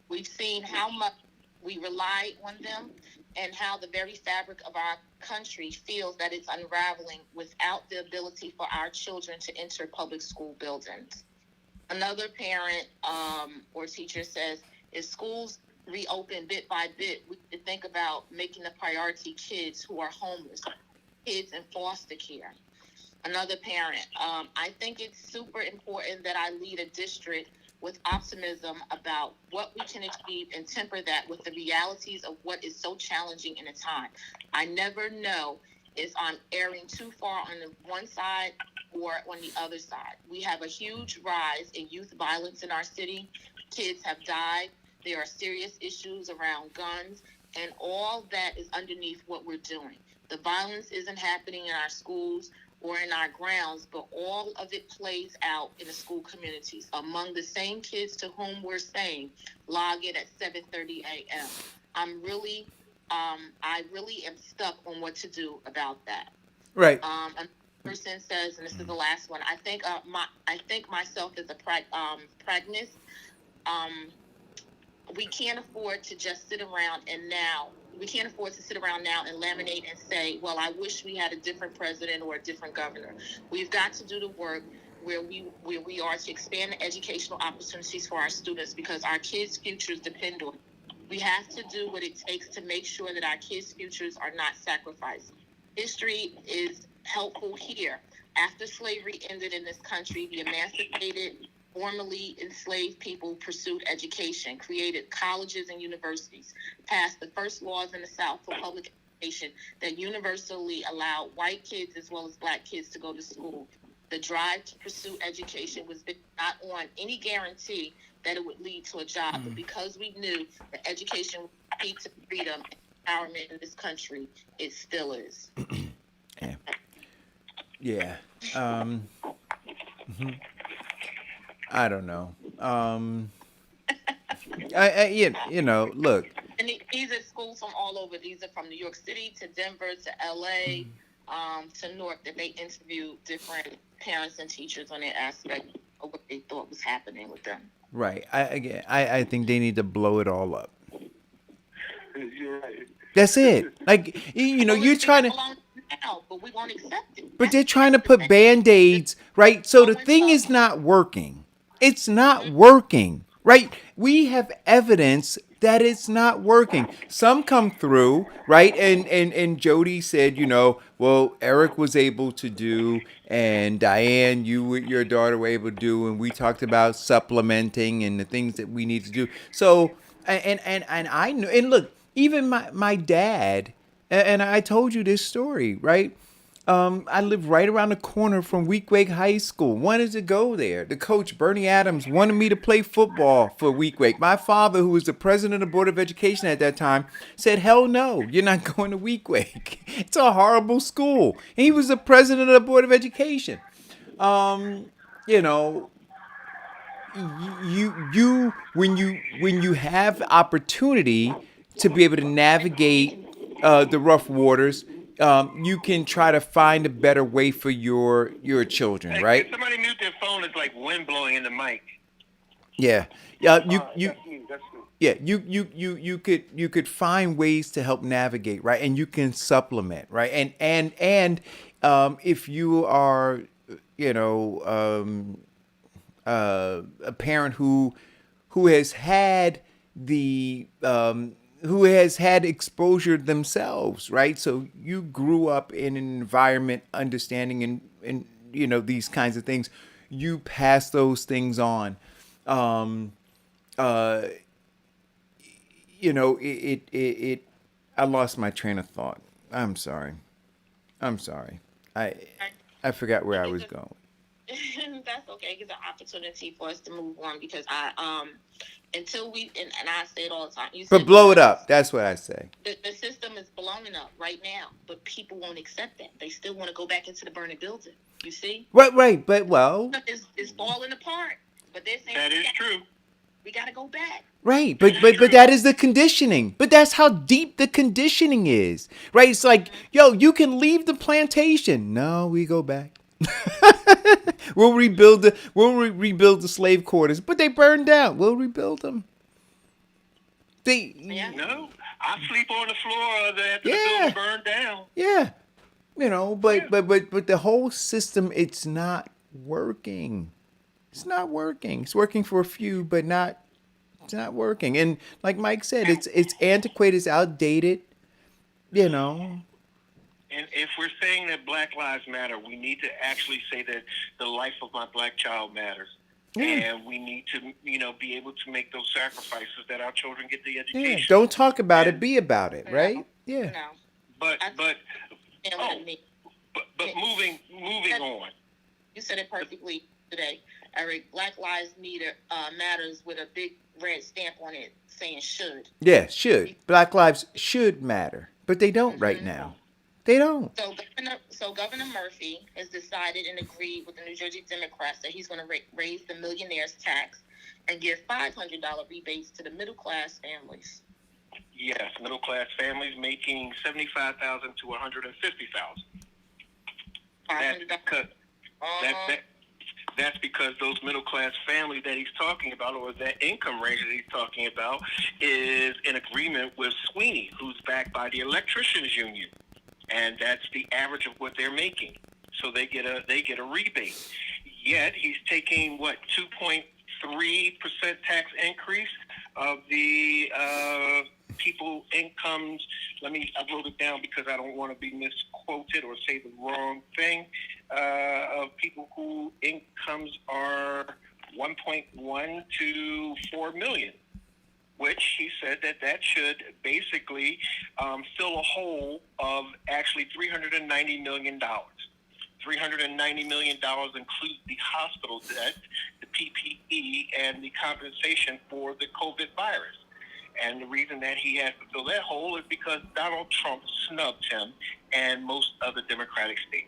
S7: We've seen how much we rely on them and how the very fabric of our country feels that it's unraveling without the ability for our children to enter public school buildings. Another parent or teacher says, if schools reopen bit by bit, we should think about making a priority kids who are homeless, kids in foster care. Another parent, I think it's super important that I lead a district with optimism about what we can achieve and temper that with the realities of what is so challenging in a time. I never know if I'm erring too far on the one side or on the other side. We have a huge rise in youth violence in our city. Kids have died. There are serious issues around guns, and all that is underneath what we're doing. The violence isn't happening in our schools or in our grounds, but all of it plays out in the school communities among the same kids to whom we're saying log in at 7:30 a.m. I really am stuck on what to do about that.
S5: Right.
S7: A person says, and this is the last one. I think myself as a pragmatist. We can't afford to just sit around now and laminate and say, well, I wish we had a different president or a different governor. We've got to do the work where we are to expand the educational opportunities for our students because our kids' futures depend on it. We have to do what it takes to make sure that our kids' futures are not sacrificed. History is helpful here. After slavery ended in this country, the emancipated, formerly enslaved people pursued education, created colleges and universities, passed the first laws in the South for public education that universally allowed white kids as well as black kids to go to school. The drive to pursue education was not on any guarantee that it would lead to a job, but because we knew that education would lead to freedom and empowerment in this country, it still is.
S5: Yeah. I don't know. Look.
S7: And these are schools from all over. These are from New York City to Denver to LA to Newark that they interviewed different parents and teachers on their aspect of what they thought was happening with them.
S5: Right. I think they need to blow it all up.
S9: You're right.
S5: That's it. Like, you're trying to.
S7: Now, but we won't accept it.
S5: But they're trying to put Band-Aids, right? So the thing is not working. It's not working, right? We have evidence that it's not working. Some come through, right? And Jody said, well, Eric was able to do, and Diane, you with your daughter were able to do, and we talked about supplementing and the things that we need to do. So, and I know, and look, even my dad, and I told you this story, right? I live right around the corner from Weequahic High School. Wanted to go there. The coach, Bernie Adams, wanted me to play football for Weequahic. My father, who was the president of the Board of Education at that time, said, hell no, you're not going to Weequahic. It's a horrible school. And he was the president of the Board of Education. You know, when you have opportunity to be able to navigate the rough waters, you can try to find a better way for your children,
S10: Hey,
S5: right?
S10: can somebody mute their phone? It's like wind blowing in the mic.
S5: Yeah,
S9: That's me.
S5: yeah, you could find ways to help navigate, right? And you can supplement, right? And if you are, you know, a parent who has had the who has had exposure themselves, right? So you grew up in an environment understanding and you know these kinds of things. You pass those things on. Uh, you know, it I lost my train of thought. I'm sorry. I'm sorry. I forgot where I was going.
S7: That's okay. It's an opportunity for us to move on because I until we and I say it all the time. You
S5: But
S7: said
S5: blow it up. That's what I say.
S7: the system is blowing up right now, but people won't accept that. They still want to go back into the burning building. You see,
S5: Right. But well,
S7: it's falling apart. But they're saying
S10: That is true.
S7: we got to go back.
S5: right. But that is the conditioning. But that's how deep the conditioning is, right? It's like, yo, you can leave the plantation. No, we go back. We'll rebuild the slave quarters, but they burned down. We'll rebuild them. They
S10: No, I sleep on the floor after the
S5: Yeah.
S10: building burned down.
S5: Yeah, you know, but the whole system, it's not working. It's not working. It's working for a few, but it's not working. And like Mike said, it's antiquated, it's outdated. You know,
S10: And if we're saying that Black Lives Matter, we need to actually say that the life of my black child matters.
S5: Yeah.
S10: And we need to, be able to make those sacrifices that our children get the education.
S5: yeah. Don't talk about it,
S10: And-
S5: be about it, right? Yeah.
S7: No.
S10: But
S7: You know what I mean?
S10: but moving on.
S7: You said it perfectly today, Eric. Black Lives Matters with a big red stamp on it saying should.
S5: Yeah, should. Black lives should matter, but they don't right now. They don't.
S7: So Governor Murphy has decided and agreed with the New Jersey Democrats that he's going to raise the millionaire's tax and give $500 rebates to the middle class families.
S10: Yes, middle class families making $75,000 to $150,000. That's because those middle class families that he's talking about, or that income range that he's talking about, is in agreement with Sweeney, who's backed by the electricians union, and that's the average of what they're making. So they get a rebate. Yet he's taking 2.3% tax increase of the people incomes. I wrote it down because I don't want to be misquoted or say the wrong thing. Of people who incomes are 1.1 to 4 million, which he said that should basically fill a hole of actually $390 million. $390 million includes the hospital debt, the PPE, and the compensation for the COVID virus. And the reason that he has to fill that hole is because Donald Trump snubbed him and most other Democratic states.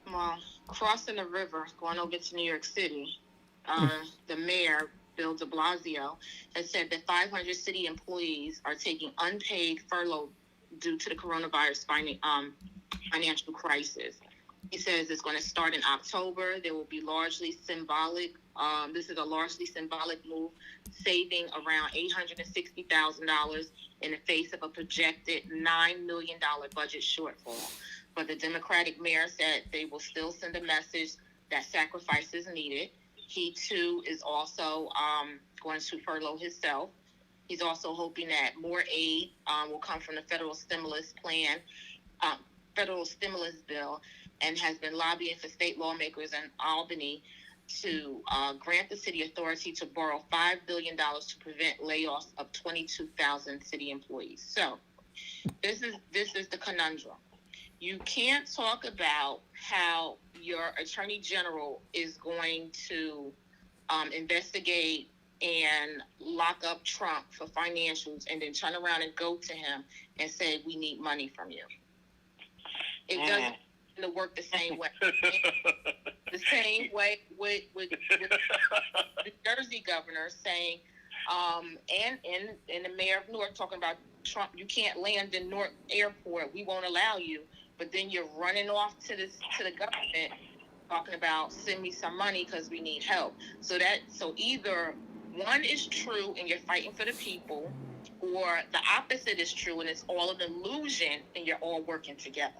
S7: Well, crossing the river, going over to New York City, the mayor, Bill de Blasio, has said that 500 city employees are taking unpaid furlough due to the coronavirus financial crisis. He says it's going to start in October. There will be largely symbolic. This is a largely symbolic move, saving around $860,000 in the face of a projected $9 million budget shortfall. But the Democratic mayor said they will still send a message that sacrifice is needed. He, too, is also going to furlough himself. He's also hoping that more aid will come from the federal stimulus plan. federal stimulus bill and has been lobbying for state lawmakers in Albany to grant the city authority to borrow $5 billion to prevent layoffs of 22,000 city employees. So this is the conundrum. You can't talk about how your attorney general is going to investigate and lock up Trump for financials and then turn around and go to him and say, we need money from you. It doesn't work the same way. The same way with the Jersey governor saying, and the mayor of Newark talking about Trump, you can't land in Newark Airport. We won't allow you. But then you're running off to the government talking about send me some money because we need help. So either one is true and you're fighting for the people, or the opposite is true and it's all an illusion and you're all working together.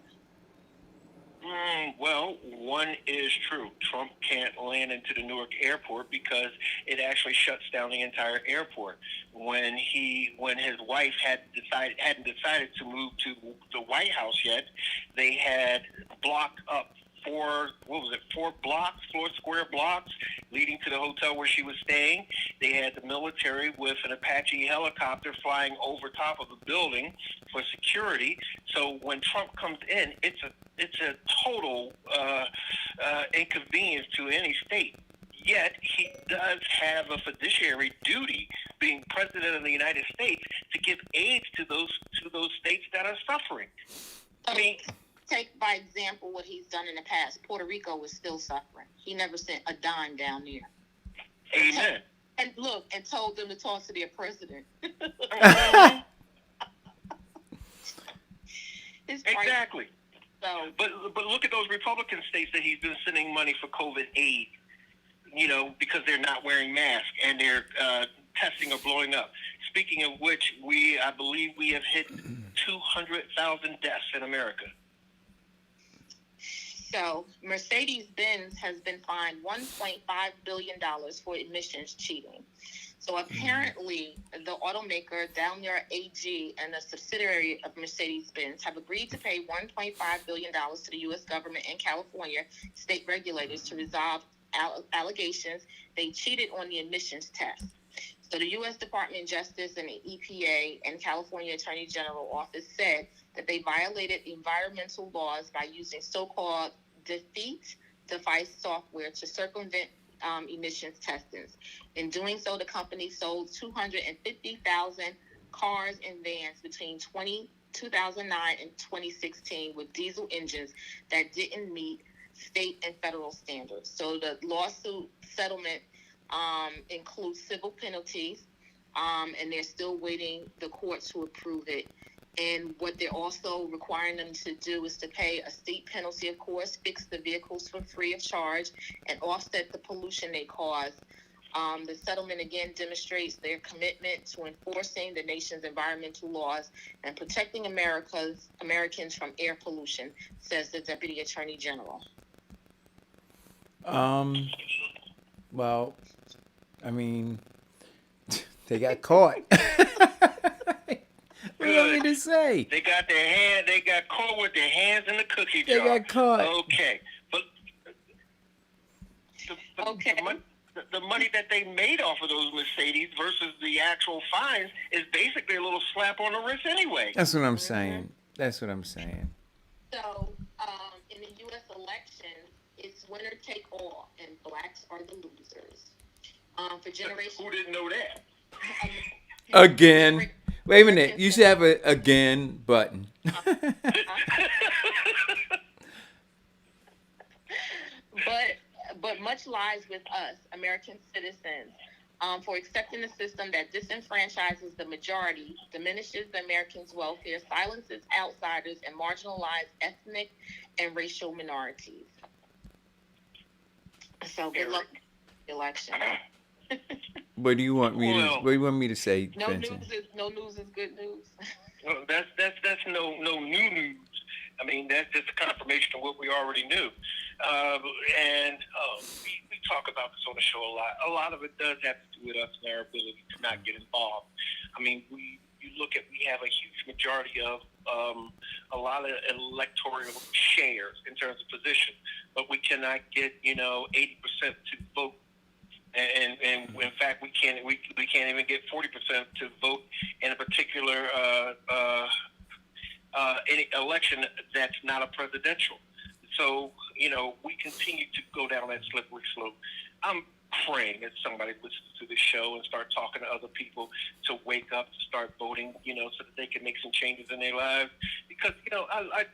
S10: Well, one is true. Trump can't land into the Newark airport because it actually shuts down the entire airport. When his wife hadn't decided to move to the White House yet, they had blocked up four square blocks leading to the hotel where she was staying. They had the military with an Apache helicopter flying over top of the building for security. So when Trump comes in, it's a total inconvenience to any state. Yet he does have a fiduciary duty, being president of the United States, to give aid to those states that are suffering. I mean,
S7: take by example what he's done in the past. Puerto Rico is still suffering. He never sent a dime down there.
S10: Amen.
S7: And told them to talk to their president.
S10: Exactly.
S7: So,
S10: but look at those Republican states that he's been sending money for COVID aid. Because they're not wearing masks and they're testing or blowing up. Speaking of which, I believe we have hit 200,000 deaths in America.
S7: So Mercedes-Benz has been fined $1.5 billion for emissions cheating. So apparently the automaker Daimler AG and a subsidiary of Mercedes-Benz have agreed to pay $1.5 billion to the U.S. government and California state regulators to resolve allegations they cheated on the emissions test. So the U.S. Department of Justice and the EPA and California Attorney General Office said that they violated environmental laws by using so-called defeat device software to circumvent emissions testings. In doing so, the company sold 250,000 cars and vans between 2009 and 2016 with diesel engines that didn't meet state and federal standards. So the lawsuit settlement includes civil penalties, and they're still waiting the courts to approve it. And what they're also requiring them to do is to pay a state penalty, of course, fix the vehicles for free of charge, and offset the pollution they cause. The settlement, again, demonstrates their commitment to enforcing the nation's environmental laws and protecting Americans from air pollution, says the Deputy Attorney General.
S5: Well, I mean, they got caught. What do you want me to say?
S10: They got caught with their hands in the cookie jar.
S5: They got caught.
S10: Okay. But the money that they made off of those Mercedes versus the actual fines is basically a little slap on the wrist anyway.
S5: That's what I'm saying. So, in
S7: the U.S. elections, it's winner take all, and blacks are the losers. For generations.
S10: Who didn't know that?
S5: Again. Wait a minute. You should have a again button.
S7: But much lies with us, American citizens, for accepting a system that disenfranchises the majority, diminishes the Americans' welfare, silences outsiders, and marginalizes ethnic and racial minorities. So good luck with the election.
S5: What do you want me to say?
S7: No news is good news.
S10: Well, that's no new news. I mean, that's just a confirmation of what we already knew. We talk about this on the show a lot. A lot of it does have to do with us and our ability to not get involved. I mean, we have a huge majority of a lot of electoral shares in terms of position, but we cannot get 80% to vote. And in fact, we can't even get 40% to vote in a particular any election that's not a presidential. So we continue to go down that slippery slope. I'm praying that somebody listens to the show and start talking to other people to wake up, to start voting, so that they can make some changes in their lives. Because I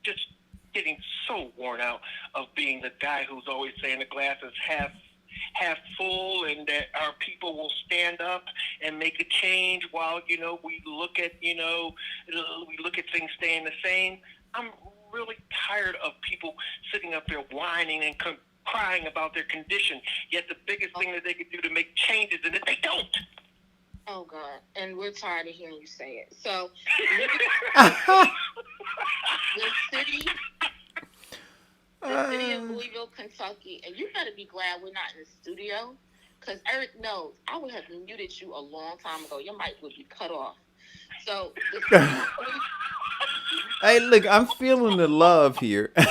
S10: just getting so worn out of being the guy who's always saying the glass is half full, and that our people will stand up and make a change while we look at things staying the same. I'm really tired of people sitting up there whining and crying about their condition, yet the biggest thing that they could do to make changes is that they don't.
S7: Oh God, and we're tired of hearing you say it. So the city of Louisville, Kentucky, and you better be glad we're not in the studio, because Eric knows I would have muted you a long time ago. Your mic would be cut off. So the city of
S5: Hey, look, I'm feeling the love here.
S10: The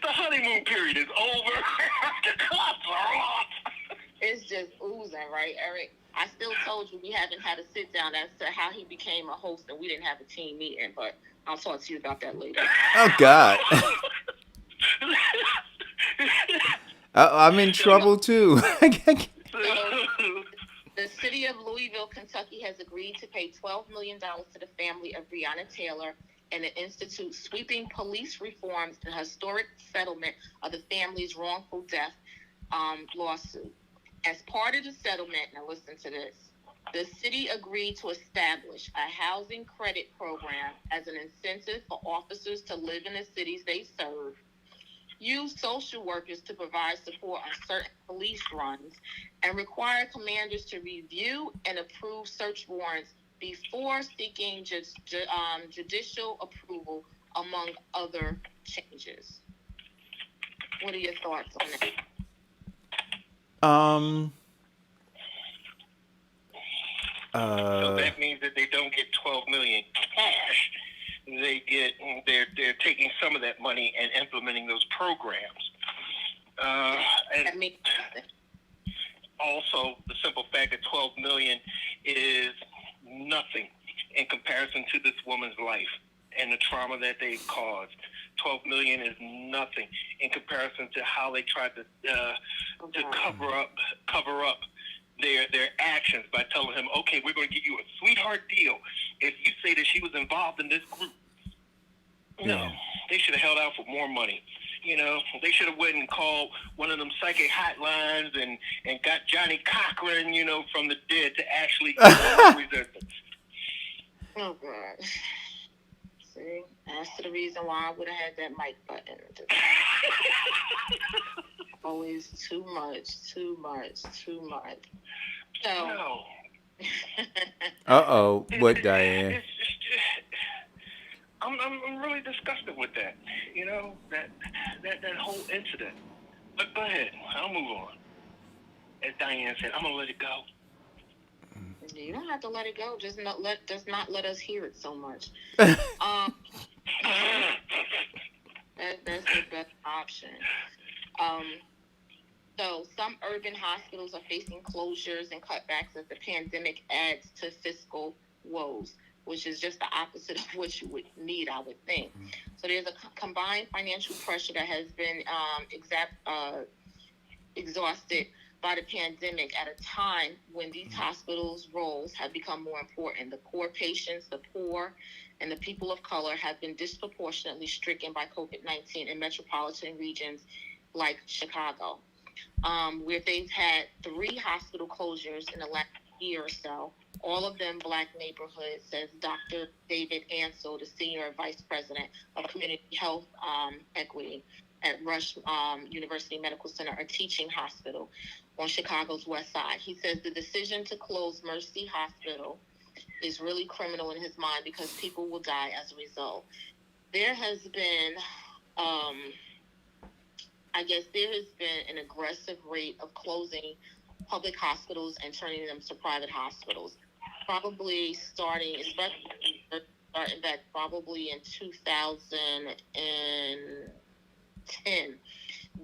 S10: honeymoon period is over. The clubs are off.
S7: it's just oozing, right, Eric? I still told you we haven't had a sit down as to how he became a host, and we didn't have a team meeting, but I'll talk to you about that later.
S5: Oh God. I'm in trouble too.
S7: The city of Louisville, Kentucky has agreed to pay $12 million to the family of Breonna Taylor and to institute sweeping police reforms and historic settlement of the family's wrongful death lawsuit. As part of the settlement, now listen to this, the city agreed to establish a housing credit program as an incentive for officers to live in the cities they serve, use social workers to provide support on certain police runs, and require commanders to review and approve search warrants before seeking judicial approval, among other changes. What are your thoughts on that?
S10: So that means that they don't get $12 million cash. They're taking some of that money and implementing those programs. And also the simple fact that $12 million is nothing in comparison to this woman's life and the trauma that they caused. $12 million is nothing in comparison to how they tried to cover up their actions by telling him, okay, we're going to give you a sweetheart deal if you say that she was involved in this group. No, they should have held out for more money. They should have went and called one of them psychic hotlines and got Johnny Cochran, from the dead to actually resistance.
S7: Oh, God. See, that's the reason why I would have had that mic button. Always too much. So,
S10: No.
S5: Uh-oh. What, Diane?
S10: I'm really disgusted with that. That whole incident. But go ahead. I'll move on. As Diane said, I'm gonna let it go.
S7: You don't have to let it go. Just not let us hear it so much. That's the best option. So some urban hospitals are facing closures and cutbacks as the pandemic adds to fiscal woes, which is just the opposite of what you would need, I would think. So there's a combined financial pressure that has been exhausted by the pandemic at a time when these hospitals' roles have become more important. The poor patients, the poor, and the people of color have been disproportionately stricken by COVID-19 in metropolitan regions like Chicago, where they've had 3 hospital closures in the last year or so, all of them Black neighborhoods, says Dr. David Ansel, the Senior Vice President of Community Health Equity at Rush University Medical Center, a teaching hospital on Chicago's West Side. He says the decision to close Mercy Hospital is really criminal in his mind because people will die as a result. There has been, an aggressive rate of closing public hospitals and turning them to private hospitals, probably starting, especially starting back probably in 2010.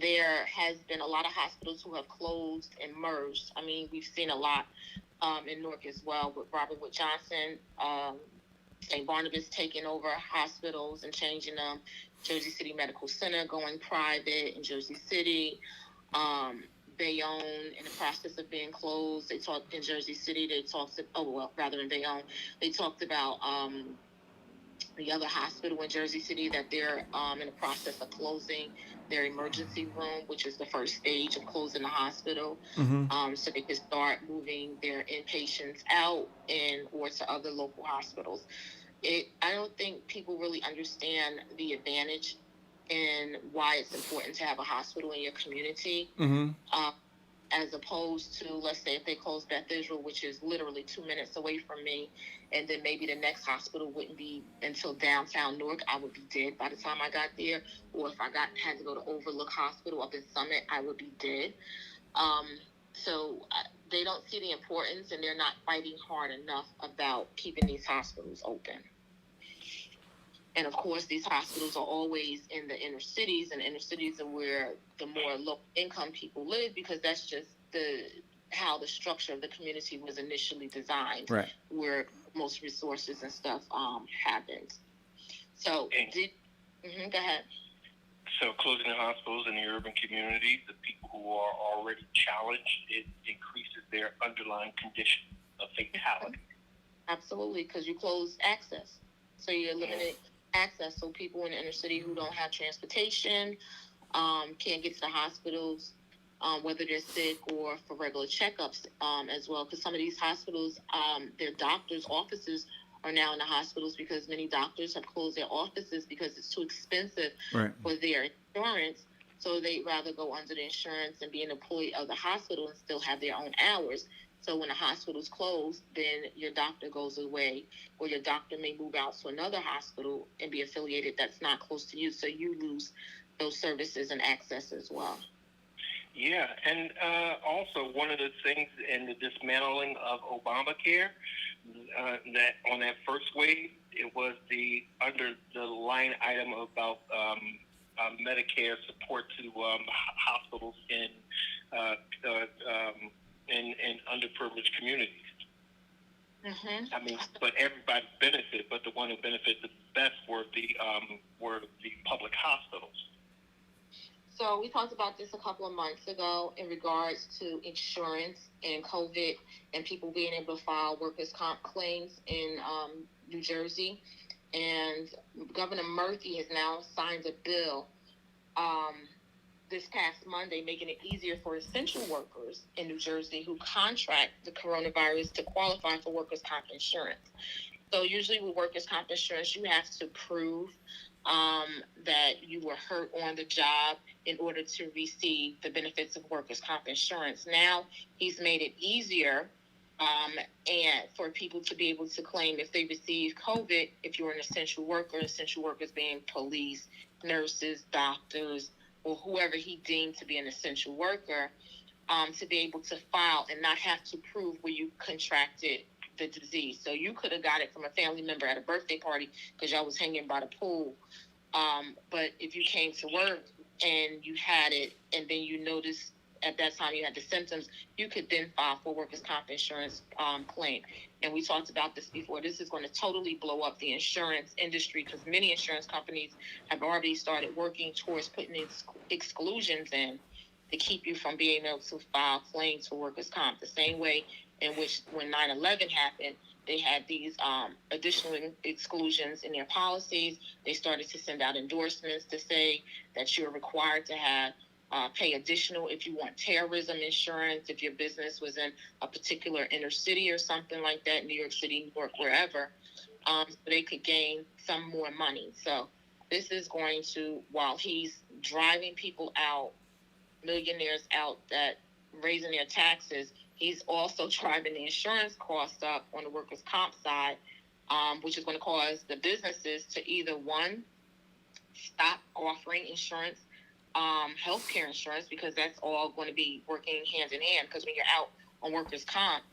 S7: There has been a lot of hospitals who have closed and merged. I mean, we've seen a lot in Newark as well with Robert Wood Johnson, St. Barnabas taking over hospitals and changing them. Jersey City Medical Center going private in Jersey City. Bayonne in the process of being closed. They talked in Jersey City. They talked, rather in Bayonne, they talked about the other hospital in Jersey City that they're in the process of closing their emergency room, which is the first stage of closing the hospital, so they could start moving their inpatients out and or to other local hospitals. I don't think people really understand the advantage and why it's important to have a hospital in your community. As opposed to, let's say, if they close Beth Israel, which is literally 2 minutes away from me, and then maybe the next hospital wouldn't be until downtown Newark, I would be dead by the time I got there. Or if I had to go to Overlook Hospital up in Summit, I would be dead. They don't see the importance, and they're not fighting hard enough about keeping these hospitals open. And of course, these hospitals are always in the inner cities, and inner cities are where the more low income people live, because that's just how the structure of the community was initially designed,
S5: right,
S7: where most resources and stuff happened. So, go ahead.
S6: So closing the hospitals in the urban communities, the people who are already challenged, it increases their underlying condition of fatality.
S7: Absolutely, because you close access. So you eliminate access, so people in the inner city who don't have transportation can't get to the hospitals, whether they're sick or for regular checkups as well, because some of these hospitals, their doctors' offices are now in the hospitals because many doctors have closed their offices because it's too expensive for their insurance, so they'd rather go under the insurance and be an employee of the hospital and still have their own hours. So when a hospital's closed, then your doctor goes away, or your doctor may move out to another hospital and be affiliated that's not close to you. So you lose those services and access as well.
S6: Yeah, and also one of the things in the dismantling of Obamacare, that on that first wave, it was under the line item about Medicare support to hospitals in underprivileged communities. I mean, but everybody benefited, but the one who benefited the best were the public hospitals.
S7: So we talked about this a couple of months ago in regards to insurance and COVID and people being able to file workers' comp claims in New Jersey. And Governor Murphy has now signed a bill this past Monday, making it easier for essential workers in New Jersey who contract the coronavirus to qualify for workers' comp insurance. So usually with workers' comp insurance, you have to prove that you were hurt on the job in order to receive the benefits of workers' comp insurance. Now he's made it easier and for people to be able to claim if they receive COVID, if you're an essential workers being police, nurses, doctors, or whoever he deemed to be an essential worker, to be able to file and not have to prove where you contracted the disease. So you could have got it from a family member at a birthday party because y'all was hanging by the pool. But if you came to work and you had it, and then you noticed at that time you had the symptoms, you could then file for workers' comp insurance claim. And we talked about this before. This is going to totally blow up the insurance industry because many insurance companies have already started working towards putting exclusions in to keep you from being able to file claims for workers' comp. The same way in which when 9/11 happened, they had these additional exclusions in their policies. They started to send out endorsements to say that you're required to have pay additional if you want terrorism insurance, if your business was in a particular inner city or something like that, New York City, New York, wherever, so they could gain some more money. So this is going to, while he's driving people out, millionaires out that raising their taxes, he's also driving the insurance cost up on the workers' comp side, which is going to cause the businesses to either, one, stop offering insurance, healthcare insurance, because that's all going to be working hand in hand, because when you're out on workers' comp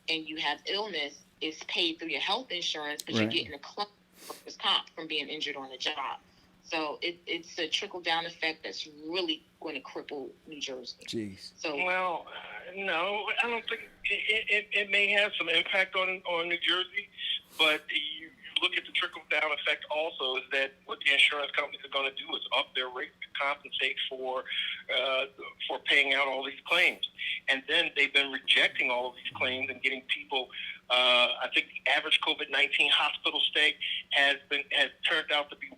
S7: and you have illness, it's paid through your health insurance, but you're getting a claim workers' comp from being injured on the job. So it's a trickle down effect that's really going to cripple New Jersey.
S5: Jeez.
S7: So
S10: Well, no, I don't think it may have some impact on New Jersey, but you look at the trickle down effect also is that what the insurance companies are going to do is up their rate to compensate for paying out all these claims, and then they've been rejecting all of these claims and getting people. I think the average COVID-19 hospital stay has turned out to be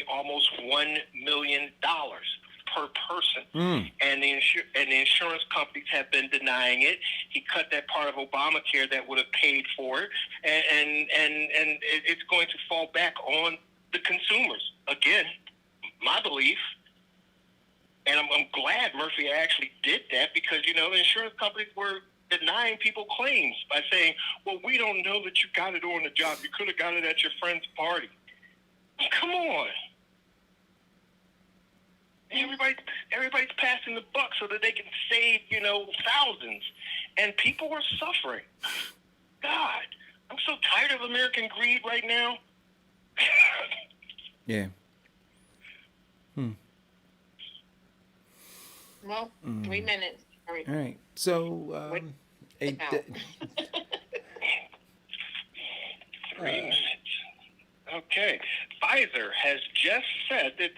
S10: almost $1 million per person, and the insurance companies have been denying it. He cut that part of Obamacare that would have paid for it, and it's going to fall back on the consumers again. My belief, and I'm glad Murphy actually did that, because the insurance companies were denying people claims by saying, "Well, we don't know that you got it on the job. You could have got it at your friend's party." Come on. Everybody's passing the buck so that they can save, thousands. And people are suffering. God, I'm so tired of American greed right now.
S5: Yeah.
S7: well, 3 minutes. All right.
S5: All right. So,
S7: Sit down.
S10: 3 minutes. Okay. Pfizer has just said that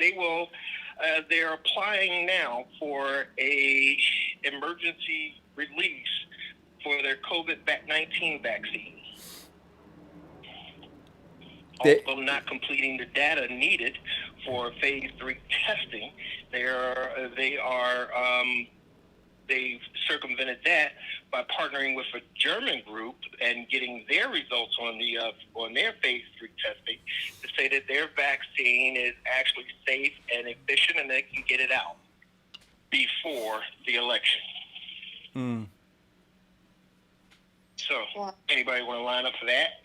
S10: they're applying now for a emergency release for their COVID-19 vaccine. Although not completing the data needed for phase 3 testing, they've circumvented that by partnering with a German group and getting their results on their phase 3 testing to say that their vaccine is actually safe and efficient, and they can get it out before the election. So, anybody want to line up for that?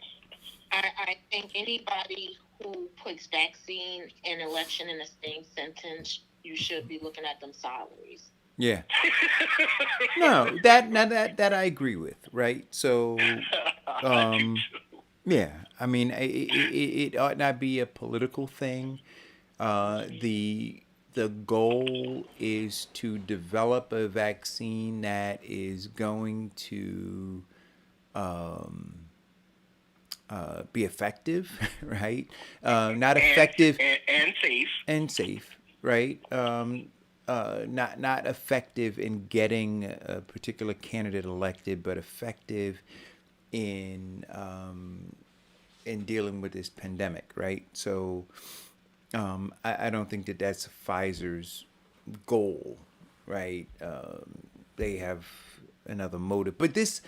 S7: I think anybody who puts vaccine and election in the same sentence, you should be looking at them salaries.
S5: Yeah. No, that I agree with, right? So, yeah, I mean, it ought not be a political thing. The goal is to develop a vaccine that is going to be effective, right? Not effective
S10: and safe,
S5: right? Not effective in getting a particular candidate elected, but effective in dealing with this pandemic, right? So I don't think that that's Pfizer's goal, right? They have another motive, but this,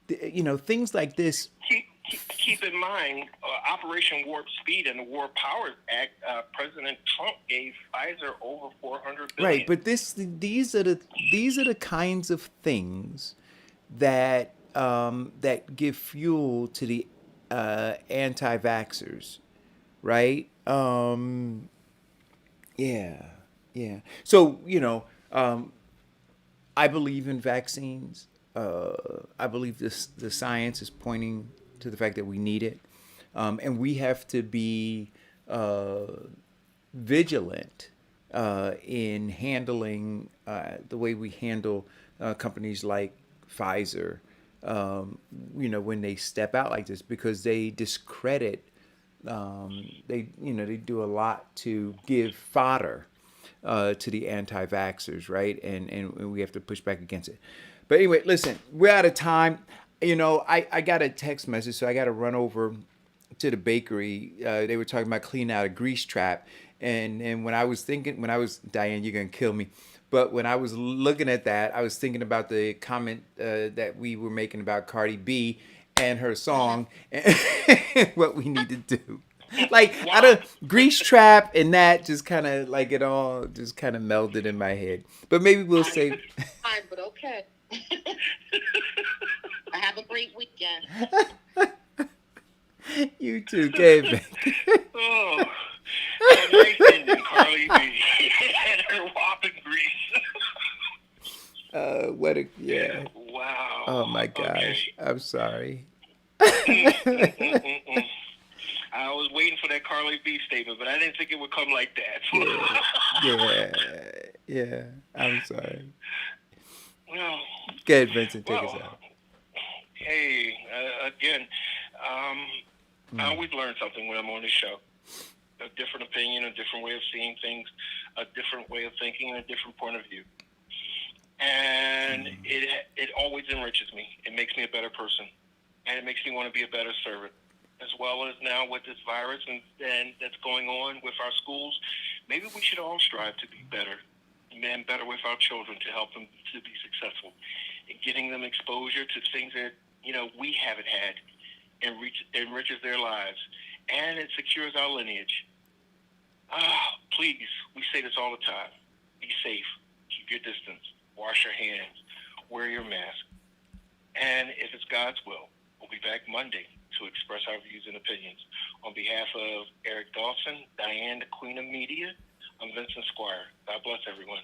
S5: things like this.
S10: Keep in mind, Operation Warp Speed and the War Powers Act. President Trump gave Pfizer over $400 billion.
S5: Right, but these are the kinds of things that give fuel to the anti-vaxxers, right? Yeah. So I believe in vaccines. I believe the science is pointing to the fact that we need it, and we have to be vigilant in handling the way we handle companies like Pfizer, when they step out like this, because they discredit. They do a lot to give fodder to the anti-vaxxers, right? And we have to push back against it. But anyway, listen, we're out of time. I got a text message, so I got to run over to the bakery. They were talking about cleaning out a grease trap. And when I was Diane, you're going to kill me. But when I was looking at that, I was thinking about the comment that we were making about Cardi B and her song and what we need to do. Like, out of grease trap and that, just kind of like it all just kind of melded in my head. But maybe we'll save.
S7: Fine, but okay. I have a great weekend.
S5: You too, Kevin.
S10: Oh, a nice ending, Carly B. and her whopping grease.
S5: Yeah.
S10: Wow.
S5: Oh my gosh.
S10: Okay.
S5: I'm sorry.
S10: I was waiting for that Carly B statement, but I didn't think it would come like that.
S5: Yeah. I'm sorry.
S10: Well,
S5: Go ahead, Vincent. Take us out.
S10: hey, again, I always learn something when I'm on this show. A different opinion, a different way of seeing things, a different way of thinking, and a different point of view. And it always enriches me. It makes me a better person, and it makes me want to be a better servant. As well as now with this virus and that's going on with our schools, maybe we should all strive to be better and better with our children to help them to be successful. And getting them exposure to things that we haven't had enriches their lives, and it secures our lineage. Please, we say this all the time. Be safe. Keep your distance. Wash your hands. Wear your mask. And if it's God's will, we'll be back Monday to express our views and opinions. On behalf of Eric Dawson, Diane, the Queen of Media, I'm Vincent Squire. God bless everyone.